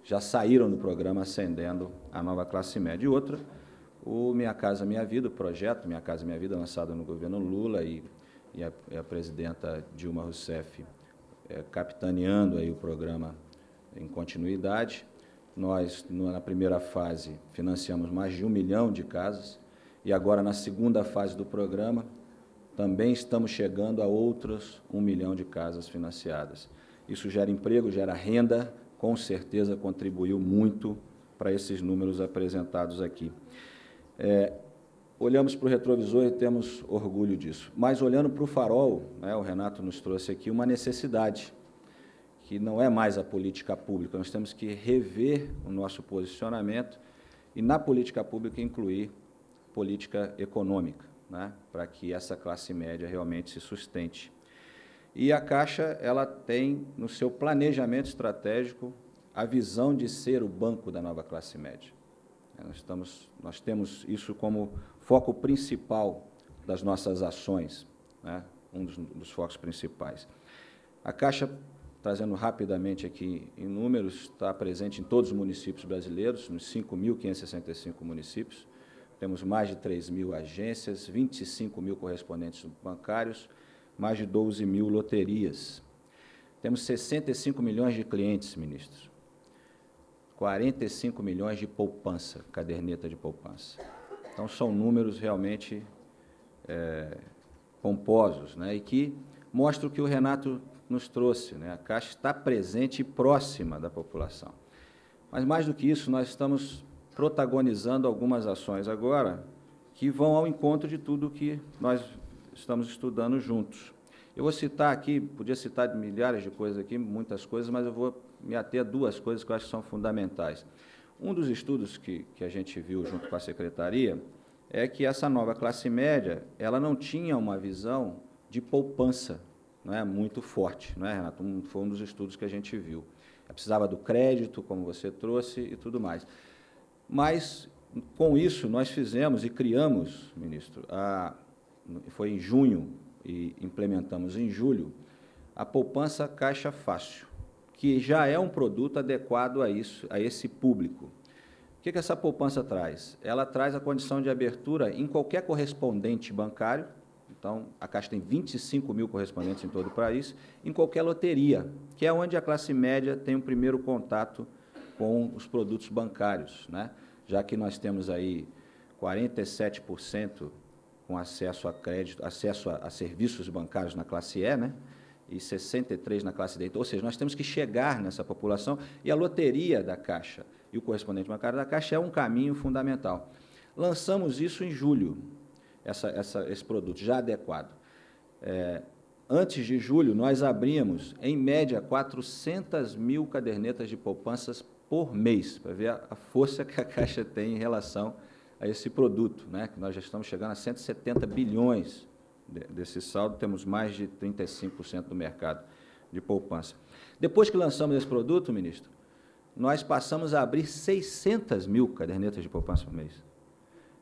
já saíram do programa ascendendo a nova classe média. E outra, o Minha Casa Minha Vida, o projeto Minha Casa Minha Vida, lançado no governo Lula e a presidenta Dilma Rousseff capitaneando aí o programa em continuidade. Nós, na primeira fase, financiamos mais de 1 milhão de casas e agora, na segunda fase do programa, também estamos chegando a outros 1 milhão de casas financiadas. Isso gera emprego, gera renda, com certeza contribuiu muito para esses números apresentados aqui. Olhamos para o retrovisor e temos orgulho disso. Mas, olhando para o farol, né, o Renato nos trouxe aqui uma necessidade, que não é mais a política pública. Nós temos que rever o nosso posicionamento e, na política pública, incluir política econômica, né, para que essa classe média realmente se sustente. E a Caixa ela tem, no seu planejamento estratégico, a visão de ser o banco da nova classe média. Nós temos isso como foco principal das nossas ações, né? Um dos focos principais. A Caixa, trazendo rapidamente aqui em números, está presente em todos os municípios brasileiros, nos 5.565 municípios. Temos mais de 3.000 agências, 25.000 correspondentes bancários, mais de 12.000 loterias. Temos 65 milhões de clientes, ministros. 45 milhões de poupança, caderneta de poupança. Então, são números realmente pomposos, né, e que mostram o que o Renato nos trouxe, né? A Caixa está presente e próxima da população. Mas, mais do que isso, nós estamos protagonizando algumas ações agora que vão ao encontro de tudo que nós estamos estudando juntos. Eu vou citar aqui, podia citar milhares de coisas aqui, muitas coisas, mas eu vou me ater a duas coisas que eu acho que são fundamentais. Um dos estudos que a gente viu junto com a Secretaria é que essa nova classe média, ela não tinha uma visão de poupança, não é, muito forte, não é, Renato? Foi um dos estudos que a gente viu. Ela precisava do crédito, como você trouxe, e tudo mais. Mas, com isso, nós fizemos e criamos, ministro, foi em junho e implementamos em julho, a poupança Caixa Fácil, que já é um produto adequado a isso, a esse público. O que essa poupança traz? Ela traz a condição de abertura em qualquer correspondente bancário. Então, a Caixa tem 25.000 correspondentes em todo o país, em qualquer loteria, que é onde a classe média tem um primeiro contato com os produtos bancários, né? Já que nós temos aí 47% com acesso a crédito, acesso a serviços bancários na classe E, né? E 63% na classe D. Ou seja, nós temos que chegar nessa população, e a loteria da Caixa e o correspondente bancário da Caixa é um caminho fundamental. Lançamos isso em julho, esse produto já adequado. Antes de julho, nós abrimos, em média, 400.000 cadernetas de poupanças por mês, para ver a força que a Caixa tem em relação a esse produto, né? Que nós já estamos chegando a 170 bilhões desse saldo, temos mais de 35% do mercado de poupança. Depois que lançamos esse produto, ministro, nós passamos a abrir 600.000 cadernetas de poupança por mês.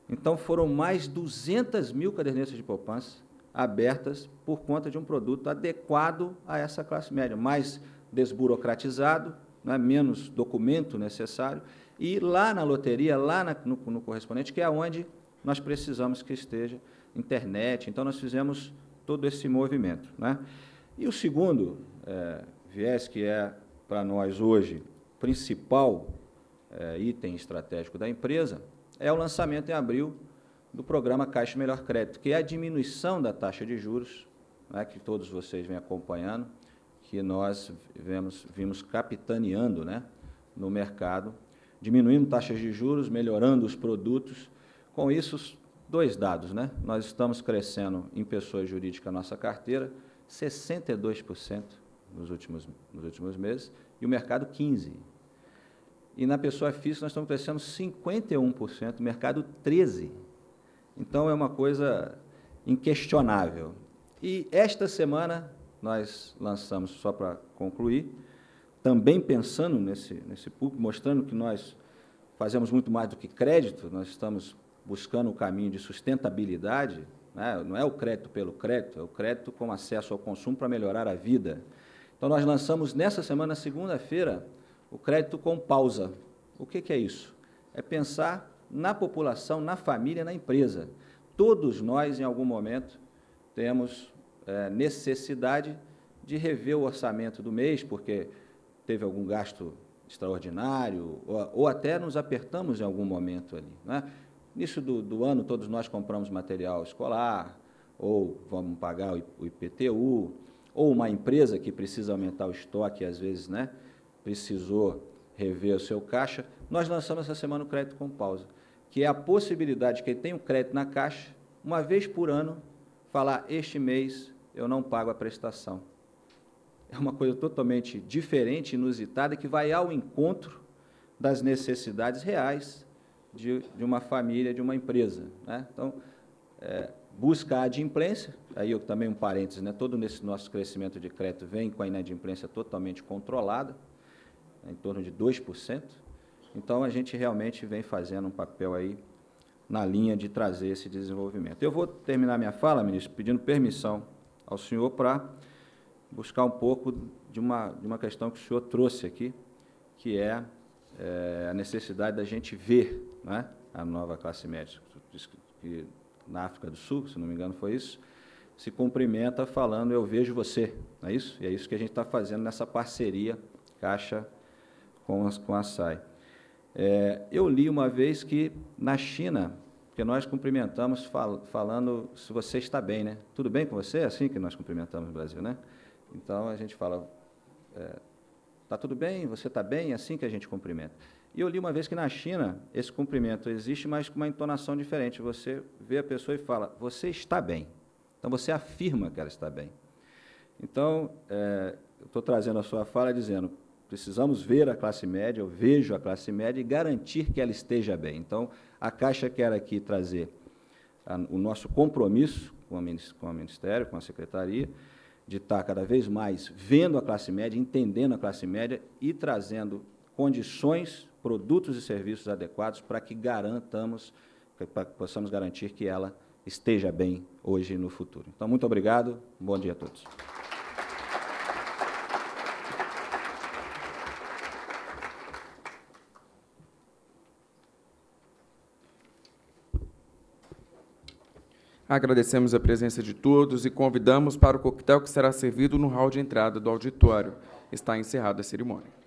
Então, foram mais 200.000 cadernetas de poupança abertas por conta de um produto adequado a essa classe média, mais desburocratizado, né, menos documento necessário, e lá na loteria, lá no correspondente, que é onde nós precisamos que esteja, internet. Então, nós fizemos todo esse movimento, né? E o segundo viés, que é, para nós hoje, principal item estratégico da empresa, é o lançamento em abril do programa Caixa Melhor Crédito, que é a diminuição da taxa de juros, né, que todos vocês vêm acompanhando, que nós vimos capitaneando, né, no mercado, diminuindo taxas de juros, melhorando os produtos. Com isso, dois dados, né? Nós estamos crescendo em pessoa jurídica a nossa carteira, 62% nos últimos meses, e o mercado 15%. E na pessoa física nós estamos crescendo 51%, o mercado 13%. Então, é uma coisa inquestionável. E esta semana nós lançamos, só para concluir, também pensando nesse público, mostrando que nós fazemos muito mais do que crédito, nós estamos buscando o caminho de sustentabilidade, né? Não é o crédito pelo crédito, é o crédito com acesso ao consumo para melhorar a vida. Então, nós lançamos nessa semana, segunda-feira, o crédito com pausa. O que é isso? É pensar na população, na família, na empresa. Todos nós, em algum momento, temos necessidade de rever o orçamento do mês, porque teve algum gasto extraordinário, ou até nos apertamos em algum momento ali, né? Início do ano, todos nós compramos material escolar, ou vamos pagar o IPTU, ou uma empresa que precisa aumentar o estoque, às vezes, né, precisou rever o seu caixa. Nós lançamos essa semana o crédito com pausa, que é a possibilidade de quem tem um crédito na Caixa, uma vez por ano, falar: este mês eu não pago a prestação. É uma coisa totalmente diferente, inusitada, que vai ao encontro das necessidades reais de uma família, de uma empresa, né? Então, busca a adimplência, aí eu também um parênteses, né, todo esse nosso crescimento de crédito vem com a inadimplência totalmente controlada, em torno de 2%, então a gente realmente vem fazendo um papel aí na linha de trazer esse desenvolvimento. Eu vou terminar minha fala, ministro, pedindo permissão ao senhor para buscar um pouco de uma questão que o senhor trouxe aqui, que é a necessidade da gente ver, né, a nova classe média, que na África do Sul, se não me engano foi isso, se cumprimenta falando eu vejo você, não é isso? E é isso que a gente está fazendo nessa parceria Caixa com a SAI. Eu li uma vez que na China, que nós cumprimentamos falando se você está bem, né? Tudo bem com você? É assim que nós cumprimentamos no Brasil, né? Então, a gente fala, está tudo bem? Você está bem? É assim que a gente cumprimenta. E eu li uma vez que na China, esse cumprimento existe, mas com uma entonação diferente. Você vê a pessoa e fala, você está bem. Então, você afirma que ela está bem. Então, eu estou trazendo a sua fala dizendo, precisamos ver a classe média, eu vejo a classe média e garantir que ela esteja bem. Então, a Caixa quer aqui trazer o nosso compromisso com o Ministério, com a Secretaria, de estar cada vez mais vendo a classe média, entendendo a classe média e trazendo condições, produtos e serviços adequados para que possamos garantir que ela esteja bem hoje e no futuro. Então, muito obrigado, bom dia a todos. Agradecemos a presença de todos e convidamos para o coquetel que será servido no hall de entrada do auditório. Está encerrada a cerimônia.